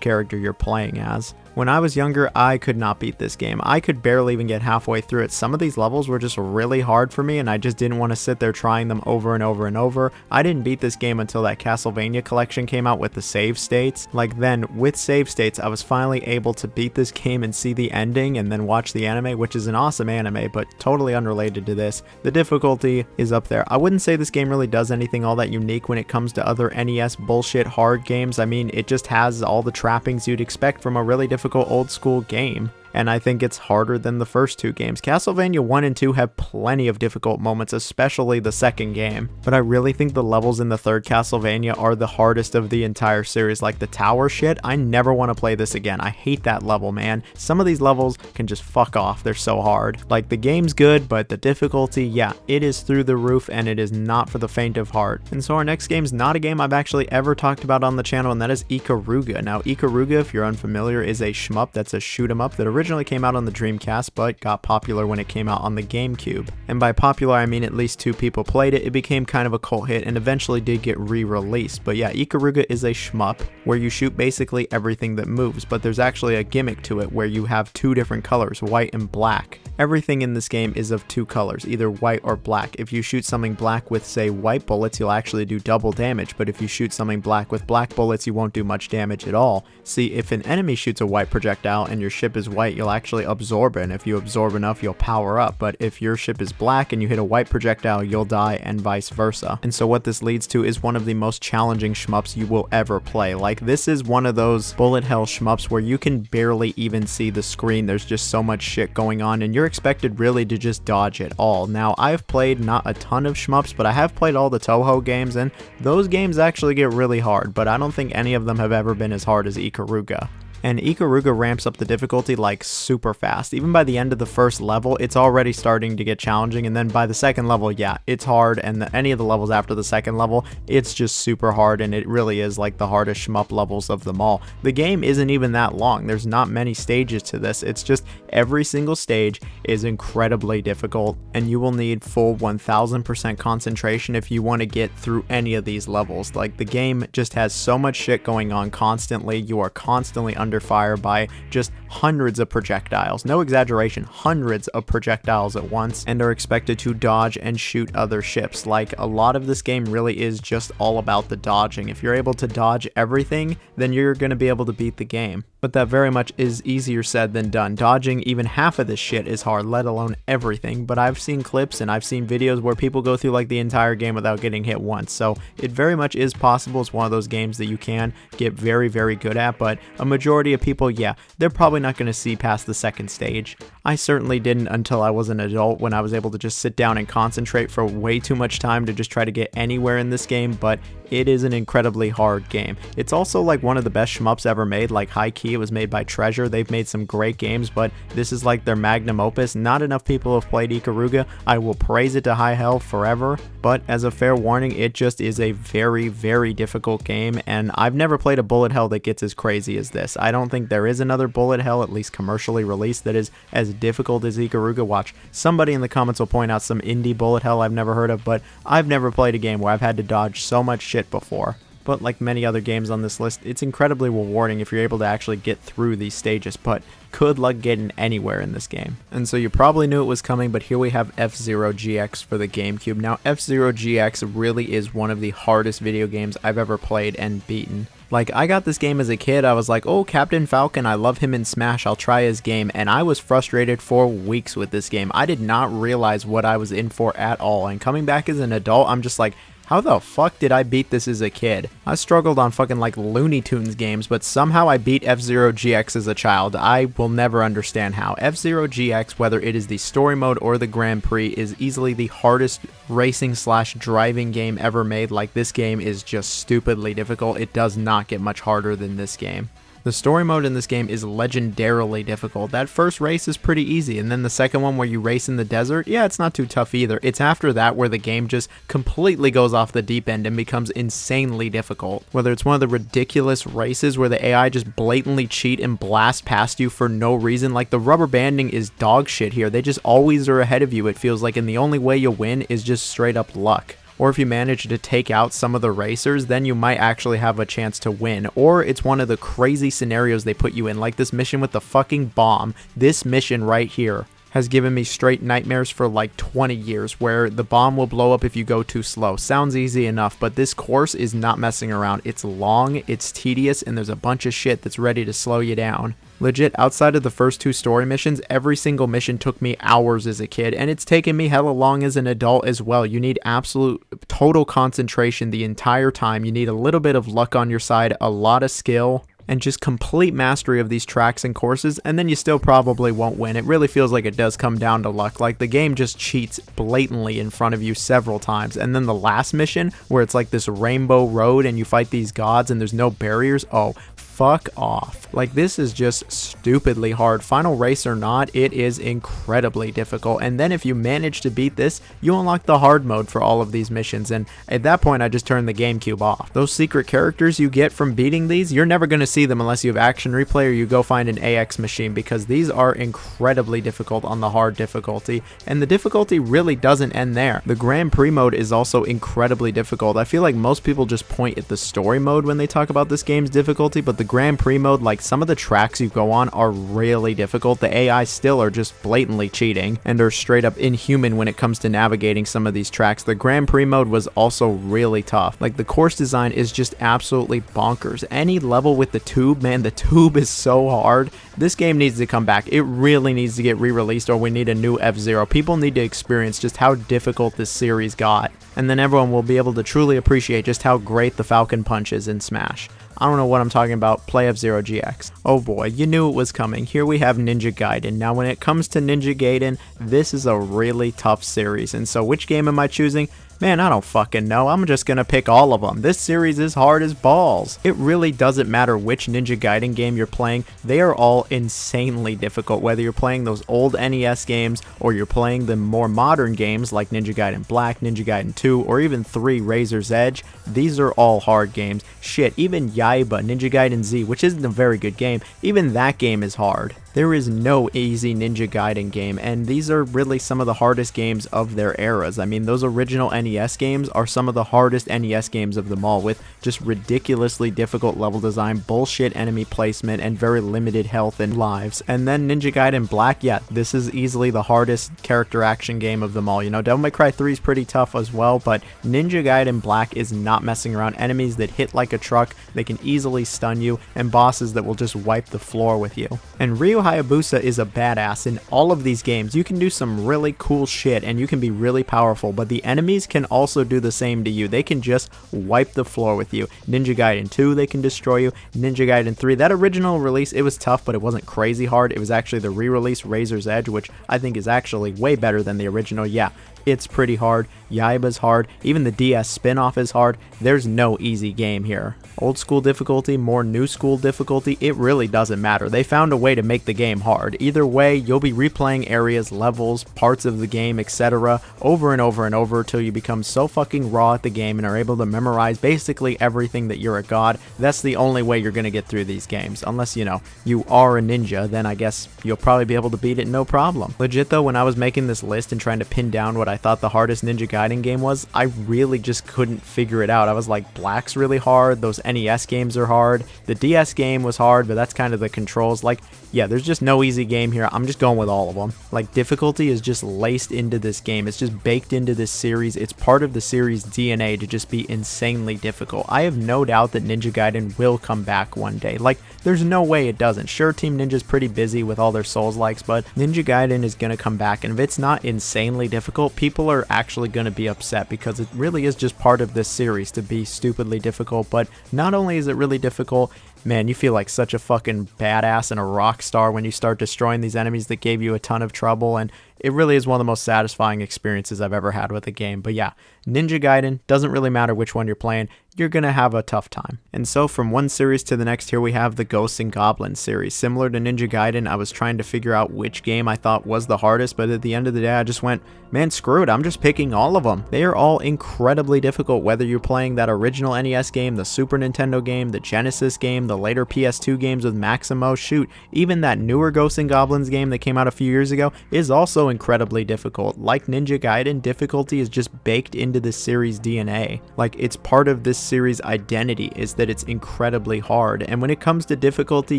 character you're playing as. When I was younger, I could not beat this game. I could barely even get halfway through it. Some of these levels were just really hard for me, and I just didn't want to sit there trying them over and over and over. I didn't beat this game until that Castlevania collection came out with the save states. Like then, with save states, I was finally able to beat this game and see the ending and then watch the anime, which is an awesome anime, but totally unrelated to this. The difficulty is up there. I wouldn't say this game really does anything all that unique when it comes to other NES bullshit hard games. I mean, it just has all the trappings you'd expect from a really difficult old school game. And I think it's harder than the first two games. Castlevania 1 and 2 have plenty of difficult moments, especially the second game. But I really think the levels in the third Castlevania are the hardest of the entire series. Like the tower shit, I never want to play this again. I hate that level, man. Some of these levels can just fuck off. They're so hard. Like the game's good, but the difficulty, yeah, it is through the roof and it is not for the faint of heart. And so our next game's not a game I've actually ever talked about on the channel, and that is Ikaruga. Now Ikaruga, if you're unfamiliar, is a shmup that's a shoot 'em up that originally came out on the Dreamcast but got popular when it came out on the GameCube. And by popular I mean at least 2 people played it. It became kind of a cult hit and eventually did get re-released. But yeah, Ikaruga is a shmup where you shoot basically everything that moves, but there's actually a gimmick to it where you have 2 different colors, white and black. Everything in this game is of 2 colors, either white or black. If you shoot something black with say white bullets, you'll actually do double damage, but if you shoot something black with black bullets, you won't do much damage at all. See, if an enemy shoots a white projectile and your ship is white, you'll actually absorb it, and if you absorb enough, you'll power up. But if your ship is black and you hit a white projectile, you'll die, and vice versa. And so what this leads to is one of the most challenging shmups you will ever play. Like this is one of those bullet hell shmups where you can barely even see the screen. There's just so much shit going on and you're expected really to just dodge it all. Now I've played not a ton of shmups, but I have played all the Toho games, and those games actually get really hard, but I don't think any of them have ever been as hard as Ikaruga. And Ikaruga ramps up the difficulty like super fast. Even by the end of the first level, it's already starting to get challenging, and then by the second level, yeah, it's hard, and any of the levels after the second level, it's just super hard, and it really is like the hardest shmup levels of them all. The game isn't even that long. There's not many stages to this. It's just every single stage is incredibly difficult, and you will need full 1000% concentration if you want to get through any of these levels. Like the game just has so much shit going on constantly. You are constantly under fire by just hundreds of projectiles. No exaggeration, hundreds of projectiles at once, and are expected to dodge and shoot other ships. Like a lot of this game really is just all about the dodging. If you're able to dodge everything, then you're going to be able to beat the game. but that very much is easier said than done. Dodging even half of this shit is hard, let alone everything, but I've seen clips and I've seen videos where people go through like the entire game without getting hit once, so it very much is possible. It's one of those games that you can get very, very good at, but a majority of people, yeah, they're probably not going to see past the second stage. I certainly didn't until I was an adult, when I was able to just sit down and concentrate for way too much time to just try to get anywhere in this game, but it is an incredibly hard game. It's also like one of the best shmups ever made, like high key. It was made by Treasure. They've made some great games, but this is like their magnum opus. Not enough people have played Ikaruga. I will praise it to high hell forever, but as a fair warning, it just is a very, very difficult game, and I've never played a bullet hell that gets as crazy as this. I don't think there is another bullet hell, at least commercially released, that is as difficult as Ikaruga. Watch, somebody in the comments will point out some indie bullet hell I've never heard of, but I've never played a game where I've had to dodge so much shit before. But like many other games on this list, it's incredibly rewarding if you're able to actually get through these stages, but good luck getting anywhere in this game. And so you probably knew it was coming, but here we have F-Zero GX for the GameCube. Now, F-Zero GX really is one of the hardest video games I've ever played and beaten. Like, I got this game as a kid. I was like, oh, Captain Falcon, I love him in Smash, I'll try his game, and I was frustrated for weeks with this game. I did not realize what I was in for at all, and coming back as an adult, I'm just like, how the fuck did I beat this as a kid? I struggled on fucking like Looney Tunes games, but somehow I beat F-Zero GX as a child. I will never understand how. F-Zero GX, whether it is the story mode or the Grand Prix, is easily the hardest racing slash driving game ever made. Like, this game is just stupidly difficult. It does not get much harder than this game. The story mode in this game is legendarily difficult. That first race is pretty easy, and then the second one where you race in the desert, yeah, it's not too tough either. It's after that where the game just completely goes off the deep end and becomes insanely difficult. Whether it's one of the ridiculous races where the AI just blatantly cheat and blast past you for no reason, like the rubber banding is dog shit here. They just always are ahead of you, it feels like, and the only way you'll win is just straight up luck. Or if you manage to take out some of the racers, then you might actually have a chance to win. Or it's one of the crazy scenarios they put you in, like this mission with the fucking bomb. This mission right here has given me straight nightmares for like 20 years, where the bomb will blow up if you go too slow. Sounds easy enough, but this course is not messing around. It's long, it's tedious, and there's a bunch of shit that's ready to slow you down. Legit, outside of the first two story missions, every single mission took me hours as a kid, and it's taken me hella long as an adult as well. You need absolute total concentration the entire time. You need a little bit of luck on your side, a lot of skill, and just complete mastery of these tracks and courses, and then you still probably won't win. It really feels like it does come down to luck. Like, the game just cheats blatantly in front of you several times. And then the last mission, where it's like this rainbow road and you fight these gods and there's no barriers, oh, fuck off. Like, this is just stupidly hard. Final race or not, it is incredibly difficult. And then if you manage to beat this, you unlock the hard mode for all of these missions, and at that point I just turned the GameCube off. Those secret characters you get from beating these, you're never going to see them unless you have Action Replay or you go find an AX machine, because these are incredibly difficult on the hard difficulty, and the difficulty really doesn't end there. The Grand Prix mode is also incredibly difficult. I feel like most people just point at the story mode when they talk about this game's difficulty, but the Grand Prix mode, like, some of the tracks you go on are really difficult. The AI still are just blatantly cheating and are straight up inhuman when it comes to navigating some of these tracks. The Grand Prix mode was also really tough. Like, the course design is just absolutely bonkers. Any level with the tube, man, the tube is so hard. This game needs to come back. It really needs to get re-released, or we need a new F-Zero. People need to experience just how difficult this series got, and then everyone will be able to truly appreciate just how great the Falcon Punch is in Smash. I don't know what I'm talking about. Play F-Zero GX. Oh boy, you knew it was coming. Here we have Ninja Gaiden. Now, when it comes to Ninja Gaiden, this is a really tough series, and so which game am I choosing? Man, I don't fucking know. I'm just gonna pick all of them. This series is hard as balls. It really doesn't matter which Ninja Gaiden game you're playing. They are all insanely difficult, whether you're playing those old NES games or you're playing the more modern games like Ninja Gaiden Black, Ninja Gaiden 2, or even 3 Razor's Edge. These are all hard games. Shit, even Yaiba, Ninja Gaiden Z, which isn't a very good game, even that game is hard. There is no easy Ninja Gaiden game, and these are really some of the hardest games of their eras. I mean, those original NES games are some of the hardest NES games of them all, with just ridiculously difficult level design, bullshit enemy placement, and very limited health and lives. And then Ninja Gaiden Black, yeah, this is easily the hardest character action game of them all. You know, Devil May Cry 3 is pretty tough as well, but Ninja Gaiden Black is not messing around. Enemies that hit like a truck, they can easily stun you, and bosses that will just wipe the floor with you. And Ryu Hayabusa is a badass. In all of these games, you can do some really cool shit and you can be really powerful, but the enemies can also do the same to you. They can just wipe the floor with you. Ninja Gaiden 2, they can destroy you. Ninja Gaiden 3, that original release, it was tough, but it wasn't crazy hard. It was actually the re-release Razor's Edge, which I think is actually way better than the original. Yeah, it's pretty hard. Yaiba's hard. Even the DS spin-off is hard. There's no easy game here. Old school difficulty, more new school difficulty, it really doesn't matter. They found a way to make the game hard. Either way, you'll be replaying areas, levels, parts of the game, etc. over and over and over till you become so fucking raw at the game and are able to memorize basically everything that you're a god. That's the only way you're gonna get through these games. Unless, you know, you are a ninja, then I guess you'll probably be able to beat it no problem. Legit though, when I was making this list and trying to pin down what I thought the hardest Ninja Gaiden game was, I really just couldn't figure it out. I was like, Black's really hard, those NES games are hard, the DS game was hard, but that's kind of the controls. Like, yeah, there's just no easy game here. I'm just going with all of them. Like, difficulty is just laced into this game. It's just baked into this series. It's part of the series DNA to just be insanely difficult. I have no doubt that Ninja Gaiden will come back one day. Like, there's no way it doesn't. Sure, Team Ninja's pretty busy with all their Souls-likes, but Ninja Gaiden is going to come back, and if it's not insanely difficult, people are actually going to be upset because it really is just part of this series to be stupidly difficult. But not only is it really difficult, man, you feel like such a fucking badass and a rock star when you start destroying these enemies that gave you a ton of trouble, and it really is one of the most satisfying experiences I've ever had with a game. But yeah, Ninja Gaiden, doesn't really matter which one you're playing, you're gonna have a tough time. And so from one series to the next, here we have the Ghosts and Goblins series. Similar to Ninja Gaiden, I was trying to figure out which game I thought was the hardest, but at the end of the day, I just went, man, screw it, I'm just picking all of them. They are all incredibly difficult, whether you're playing that original NES game, the Super Nintendo game, the Genesis game, the later PS2 games with Maximo, shoot, even that newer Ghosts and Goblins game that came out a few years ago is also incredibly difficult. Like Ninja Gaiden, difficulty is just baked into this series DNA. Like, it's part of this series identity is that it's incredibly hard. And when it comes to difficulty,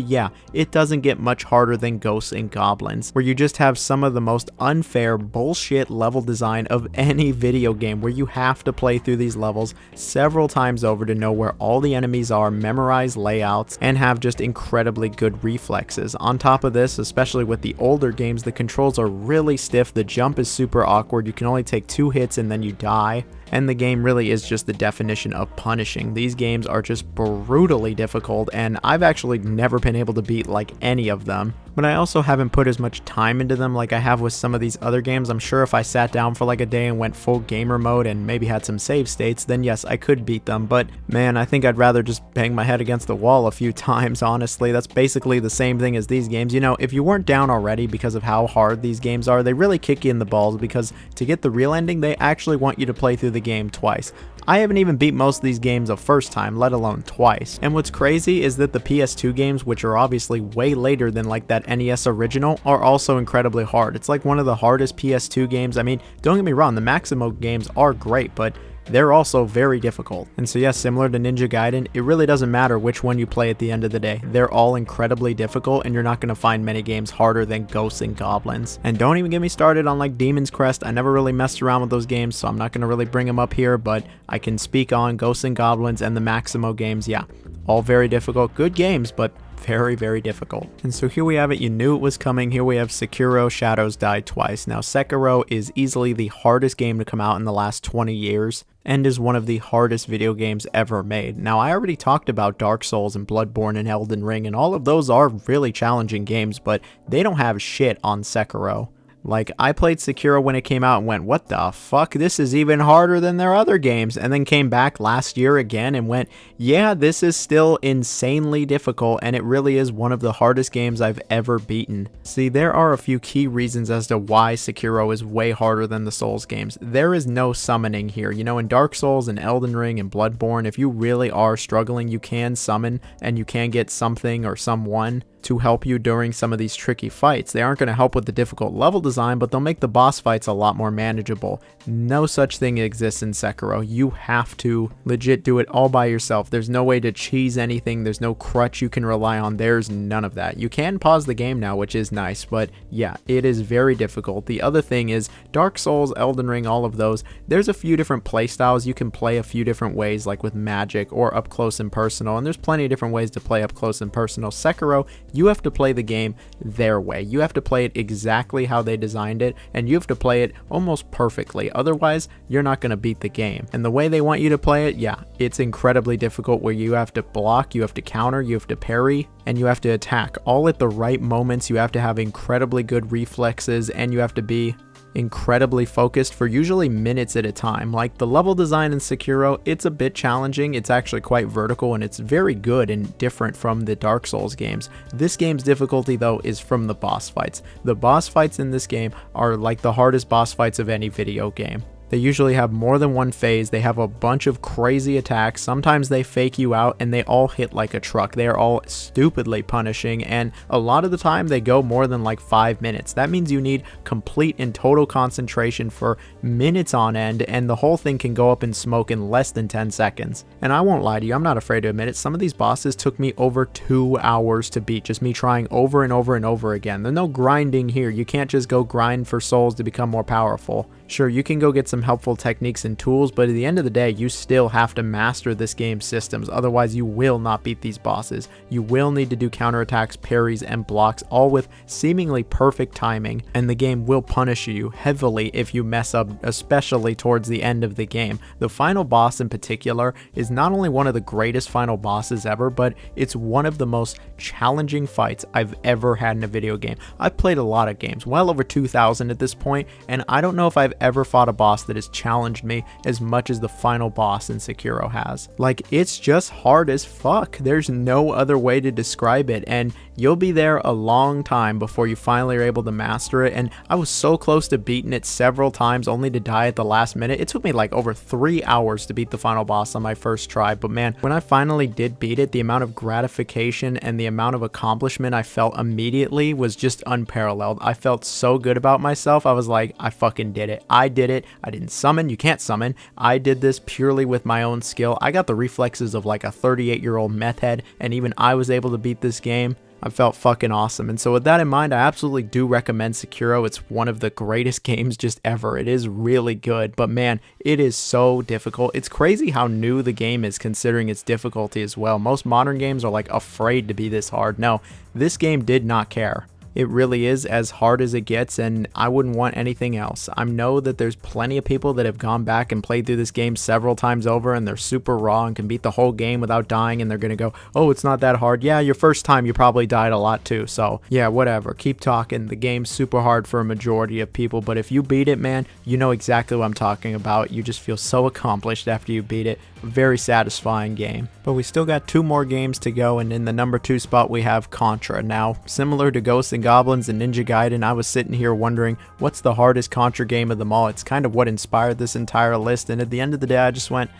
yeah, it doesn't get much harder than Ghosts and Goblins, where you just have some of the most unfair bullshit level design of any video game, where you have to play through these levels several times over to know where all the enemies are, memorize layouts, and have just incredibly good reflexes. On top of this, especially with the older games, the controls are really stiff, the jump is super awkward, you can only take 2 hits and then you die. And the game really is just the definition of punishing. These games are just brutally difficult, and I've actually never been able to beat like any of them. But I also haven't put as much time into them like I have with some of these other games. I'm sure if I sat down for like a day and went full gamer mode and maybe had some save states, then yes, I could beat them. But man, I think I'd rather just bang my head against the wall a few times, honestly. That's basically the same thing as these games. You know, if you weren't down already because of how hard these games are, they really kick you in the balls, because to get the real ending, they actually want you to play through the game twice. I haven't even beat most of these games a first time, let alone twice. And what's crazy is that the PS2 games, which are obviously way later than like that NES original, are also incredibly hard. It's like one of the hardest PS2 games. I mean, don't get me wrong, the Maximo games are great, but they're also very difficult. And so yes, similar to Ninja Gaiden, it really doesn't matter which one you play at the end of the day. They're all incredibly difficult, and you're not going to find many games harder than Ghosts and Goblins. And don't even get me started on like Demon's Crest. I never really messed around with those games, so I'm not going to really bring them up here, but I can speak on Ghosts and Goblins and the Maximo games. Yeah, all very difficult. Good games, but very, very difficult. And so here we have it. You knew it was coming. Here we have Sekiro: Shadows Die Twice. Now, Sekiro is easily the hardest game to come out in the last 20 years. And is one of the hardest video games ever made. Now, I already talked about Dark Souls and Bloodborne and Elden Ring, and all of those are really challenging games, but they don't have shit on Sekiro. Like, I played Sekiro when it came out and went, what the fuck, this is even harder than their other games, and then came back last year again and went, yeah, this is still insanely difficult, and it really is one of the hardest games I've ever beaten. See, there are a few key reasons as to why Sekiro is way harder than the Souls games. There is no summoning here. You know, in Dark Souls and Elden Ring and Bloodborne, if you really are struggling, you can summon, and you can get something or someone to help you during some of these tricky fights. They aren't going to help with the difficult level design, but they'll make the boss fights a lot more manageable. No such thing exists in Sekiro. You have to legit do it all by yourself. There's no way to cheese anything. There's no crutch you can rely on. There's none of that. You can pause the game now, which is nice, but yeah, it is very difficult. The other thing is Dark Souls, Elden Ring, all of those, there's a few different playstyles. You can play a few different ways, like with magic or up close and personal, and there's plenty of different ways to play up close and personal. Sekiro, you have to play the game their way. You have to play it exactly how they designed it, and you have to play it almost perfectly. Otherwise, you're not going to beat the game. And the way they want you to play it, yeah, it's incredibly difficult, where you have to block, you have to counter, you have to parry, and you have to attack all at the right moments. You have to have incredibly good reflexes, and you have to be incredibly focused for usually minutes at a time. Like the level design in Sekiro, it's a bit challenging. It's actually quite vertical, and it's very good and different from the Dark Souls games. This game's difficulty though is from the boss fights. The boss fights in this game are like the hardest boss fights of any video game. They usually have more than one phase. They have a bunch of crazy attacks. Sometimes they fake you out, and they all hit like a truck. They are all stupidly punishing, and a lot of the time they go more than like 5 minutes. That means you need complete and total concentration for minutes on end, and the whole thing can go up in smoke in less than 10 seconds. And I won't lie to you, I'm not afraid to admit it, some of these bosses took me over 2 hours to beat, just me trying over and over and over again. There's no grinding here. You can't just go grind for souls to become more powerful. Sure, you can go get some helpful techniques and tools, but at the end of the day, you still have to master this game's systems. Otherwise, you will not beat these bosses. You will need to do counterattacks, parries, and blocks, all with seemingly perfect timing, and the game will punish you heavily if you mess up, especially towards the end of the game. The final boss in particular is not only one of the greatest final bosses ever, but it's one of the most challenging fights I've ever had in a video game. I've played a lot of games, well over 2,000 at this point, and I don't know if I've ever fought a boss that has challenged me as much as the final boss in Sekiro has. Like, it's just hard as fuck. There's no other way to describe it, and you'll be there a long time before you finally are able to master it. And I was so close to beating it several times, only to die at the last minute. It took me like over 3 hours to beat the final boss on my first try, but man, when I finally did beat it, the amount of gratification and the amount of accomplishment I felt immediately was just unparalleled. I felt so good about myself. I was like, I fucking did it. I did it. I didn't summon. You can't summon. I did this purely with my own skill. I got the reflexes of like a 38-year-old meth head, and even I was able to beat this game. I felt fucking awesome. And so with that in mind, I absolutely do recommend Sekiro. It's one of the greatest games just ever. It is really good, but man, it is so difficult. It's crazy how new the game is considering its difficulty as well. Most modern games are like afraid to be this hard. No, this game did not care. It really is as hard as it gets, and I wouldn't want anything else. I know that there's plenty of people that have gone back and played through this game several times over, and they're super raw and can beat the whole game without dying, and they're gonna go, oh, it's not that hard. Yeah, your first time you probably died a lot too, so yeah, whatever. Keep talking. The game's super hard for a majority of people, but if you beat it, man, you know exactly what I'm talking about. You just feel so accomplished after you beat it. Very satisfying game. But we still got 2 more games to go, and in the number 2 spot we have Contra. Now, similar to Ghosts and Goblins and Ninja Gaiden, I was sitting here wondering what's the hardest Contra game of them all. It's kind of what inspired this entire list, and at the end of the day I just went,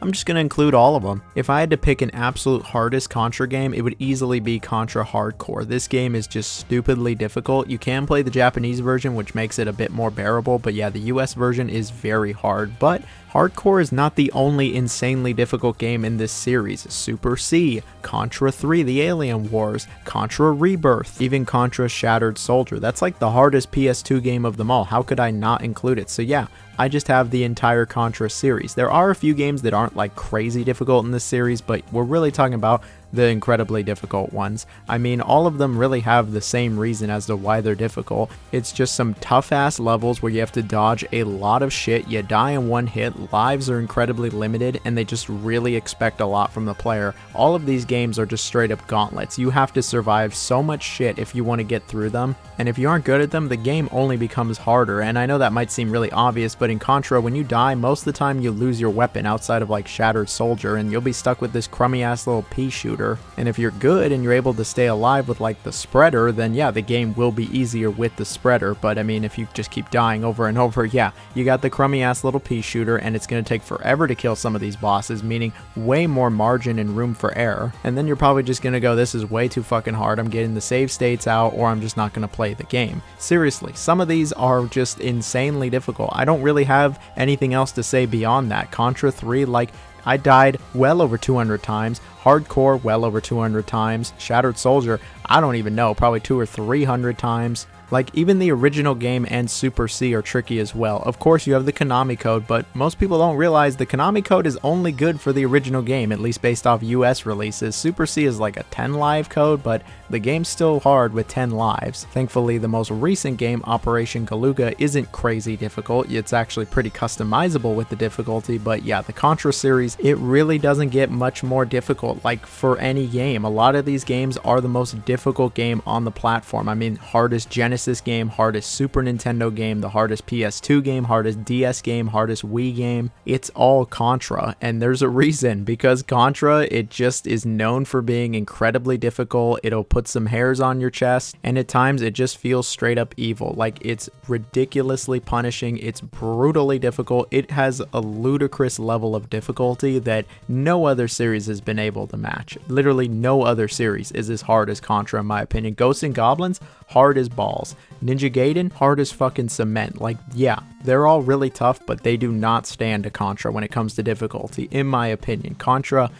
I'm just going to include all of them. If I had to pick an absolute hardest Contra game, it would easily be Contra Hardcore. This game is just stupidly difficult. You can play the Japanese version, which makes it a bit more bearable, but yeah, the US version is very hard. But Hardcore is not the only insanely difficult game in this series. Super C, Contra 3 The Alien Wars, Contra Rebirth, even Contra Shattered Soldier. That's like the hardest PS2 game of them all. How could I not include it? So yeah, I just have the entire Contra series. There are a few games that aren't like crazy difficult in this series, but we're really talking about the incredibly difficult ones. I mean, all of them really have the same reason as to why they're difficult. It's just some tough ass levels where you have to dodge a lot of shit, you die in one hit, lives are incredibly limited, and they just really expect a lot from the player. All of these games are just straight up gauntlets. You have to survive so much shit if you want to get through them, and if you aren't good at them, the game only becomes harder. And I know that might seem really obvious, but in Contra, when you die, most of the time you lose your weapon outside of like Shattered Soldier, and you'll be stuck with this crummy ass little pea shooter shooter. And if you're good and you're able to stay alive with like the spreader, then yeah, the game will be easier with the spreader. But I mean, if you just keep dying over and over, yeah, you got the crummy ass little pea shooter, and it's going to take forever to kill some of these bosses, meaning way more margin and room for error. And then you're probably just going to go, this is way too fucking hard, I'm getting the save states out, or I'm just not going to play the game. Seriously, some of these are just insanely difficult. I don't really have anything else to say beyond that. Contra 3, like, I died well over 200 times. Hardcore, well over 200 times. Shattered Soldier, I don't even know, probably 200 or 300 times. Like, even the original game and Super C are tricky as well. Of course, you have the Konami code, but most people don't realize the Konami code is only good for the original game, at least based off US releases. Super C is like a 10 live code, but the game's still hard with 10 lives. Thankfully, the most recent game, Operation Galuga, isn't crazy difficult. It's actually pretty customizable with the difficulty, but yeah, the Contra series, it really doesn't get much more difficult, like, for any game. A lot of these games are the most difficult game on the platform. I mean, hardest Genesis game, hardest Super Nintendo game, the hardest PS2 game, hardest DS game, hardest Wii game. It's all Contra, and there's a reason, because Contra, it just is known for being incredibly difficult. It'll put some hairs on your chest, and at times it just feels straight up evil. Like, it's ridiculously punishing, it's brutally difficult, it has a ludicrous level of difficulty that no other series has been able to match. Literally no other series is as hard as Contra, in my opinion. Ghosts and Goblins, hard as balls. Ninja Gaiden, hard as fucking cement. Like, yeah, they're all really tough, but they do not stand to Contra when it comes to difficulty, in my opinion. Contra,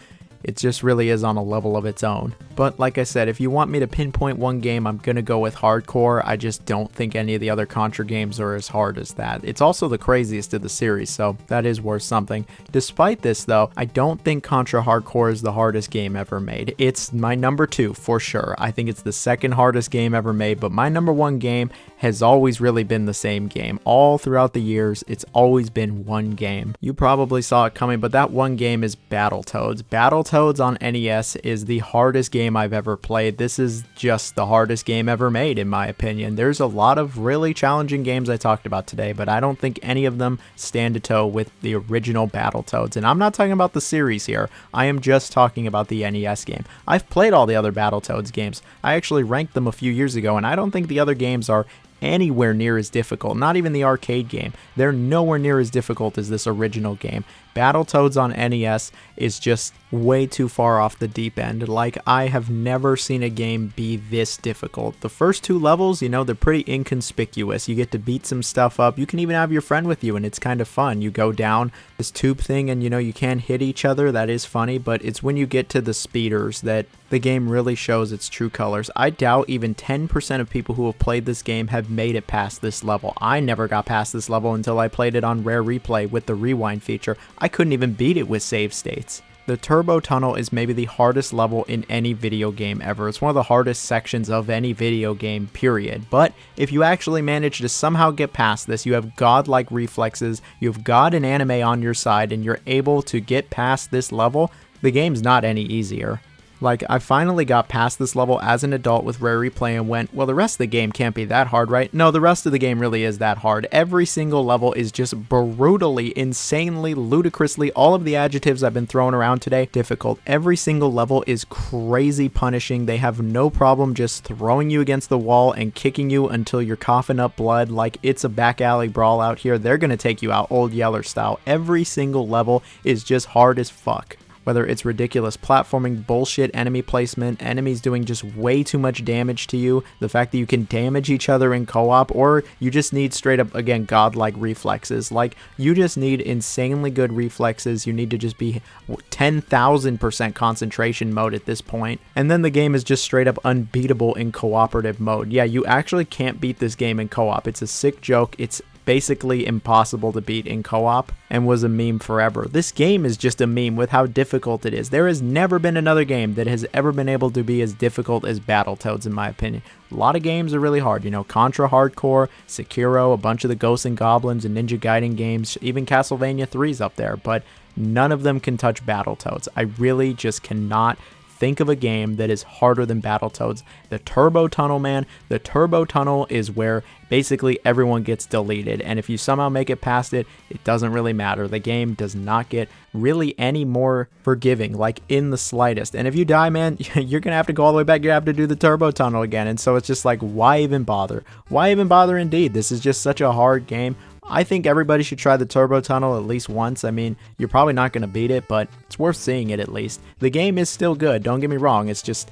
it just really is on a level of its own. But like I said, if you want me to pinpoint one game, I'm gonna go with Hardcore. I just don't think any of the other Contra games are as hard as that. It's also the craziest of the series, so that is worth something. Despite this though, I don't think Contra Hardcore is the hardest game ever made. It's my number 2 for sure. I think it's the second hardest game ever made, but my number 1 game has always really been the same game. All throughout the years, it's always been one game. You probably saw it coming, but that one game is Battletoads. Battletoads on NES is the hardest game I've ever played. This is just the hardest game ever made, in my opinion. There's a lot of really challenging games I talked about today, but I don't think any of them stand to toe with the original Battletoads. And I'm not talking about the series here. I am just talking about the NES game. I've played all the other Battletoads games. I actually ranked them a few years ago, and I don't think the other games are anywhere near as difficult. Not even the arcade game. They're nowhere near as difficult as this original game. Battletoads on NES is just way too far off the deep end. Like, I have never seen a game be this difficult. The first 2 levels, you know, they're pretty inconspicuous. You get to beat some stuff up. You can even have your friend with you, and it's kind of fun. You go down this tube thing, and you know, you can't hit each other. That is funny, but it's when you get to the speeders that the game really shows its true colors. I doubt even 10% of people who have played this game have made it past this level. I never got past this level until I played it on Rare Replay with the rewind feature. I couldn't even beat it with save states. The Turbo Tunnel is maybe the hardest level in any video game ever. It's one of the hardest sections of any video game, period. But if you actually manage to somehow get past this, you have godlike reflexes, you have God and anime on your side, and you're able to get past this level, the game's not any easier. Like, I finally got past this level as an adult with Rare Replay and went, well, the rest of the game can't be that hard, right? No, the rest of the game really is that hard. Every single level is just brutally, insanely, ludicrously, all of the adjectives I've been throwing around today, difficult. Every single level is crazy punishing. They have no problem just throwing you against the wall and kicking you until you're coughing up blood like it's a back alley brawl out here. They're gonna take you out Old Yeller style. Every single level is just hard as fuck. Whether it's ridiculous platforming, bullshit enemy placement, enemies doing just way too much damage to you, the fact that you can damage each other in co-op, or you just need straight up, again, godlike reflexes. Like, you just need insanely good reflexes. You need to just be 10,000% concentration mode at this point. And then the game is just straight up unbeatable in cooperative mode. Yeah, you actually can't beat this game in co-op. It's a sick joke. It's basically impossible to beat in co-op and was a meme forever. This game is just a meme with how difficult it is. There has never been another game that has ever been able to be as difficult as Battletoads, in my opinion. A lot of games are really hard, you know, Contra Hardcore, Sekiro, a bunch of the Ghosts and Goblins and Ninja Gaiden games, even Castlevania 3's up there, but none of them can touch Battletoads. I really just cannot think of a game that is harder than Battletoads. The Turbo Tunnel, man, the Turbo Tunnel is where basically everyone gets deleted, and if you somehow make it past it, it doesn't really matter. The game does not get really any more forgiving, like in the slightest. And if you die, man, you're gonna have to go all the way back. You have to do the Turbo Tunnel again, and so it's just like, why even bother? Why even bother indeed? This is just such a hard game. I think everybody should try the Turbo Tunnel at least once. I mean, you're probably not going to beat it, but it's worth seeing it at least. The game is still good, don't get me wrong. It's just,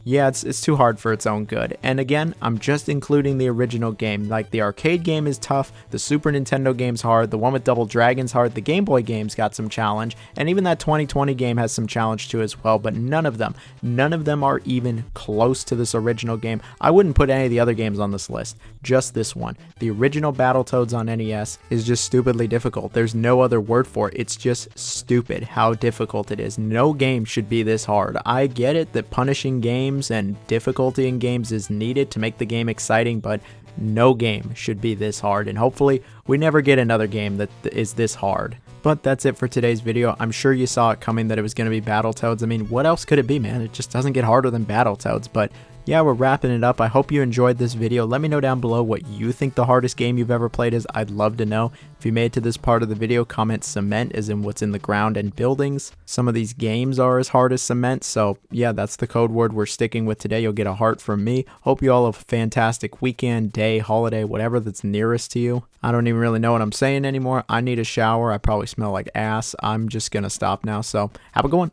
yeah, it's too hard for its own good. And again, I'm just including the original game. Like, the arcade game is tough, the Super Nintendo game's hard, the one with Double Dragon's hard, the Game Boy game's got some challenge, and even that 2020 game has some challenge too as well, but none of them are even close to this original game. I wouldn't put any of the other games on this list, just this one. The original Battletoads on NES is just stupidly difficult. There's no other word for it. It's just stupid how difficult it is. No game should be this hard. I get it that punishing games and difficulty in games is needed to make the game exciting, but no game should be this hard, and hopefully we never get another game that is this hard. But that's it for today's video. I'm sure you saw it coming that it was going to be Battletoads. I mean, what else could it be, man? It just doesn't get harder than Battletoads. But yeah, we're wrapping it up. I hope you enjoyed this video. Let me know down below what you think the hardest game you've ever played is. I'd love to know. If you made it to this part of the video, comment cement as in what's in the ground and buildings. Some of these games are as hard as cement, so yeah, that's the code word we're sticking with today. You'll get a heart from me. Hope you all have a fantastic weekend, day, holiday, whatever that's nearest to you. I don't even really know what I'm saying anymore. I need a shower. I probably smell like ass. I'm just gonna stop now, so have a good one.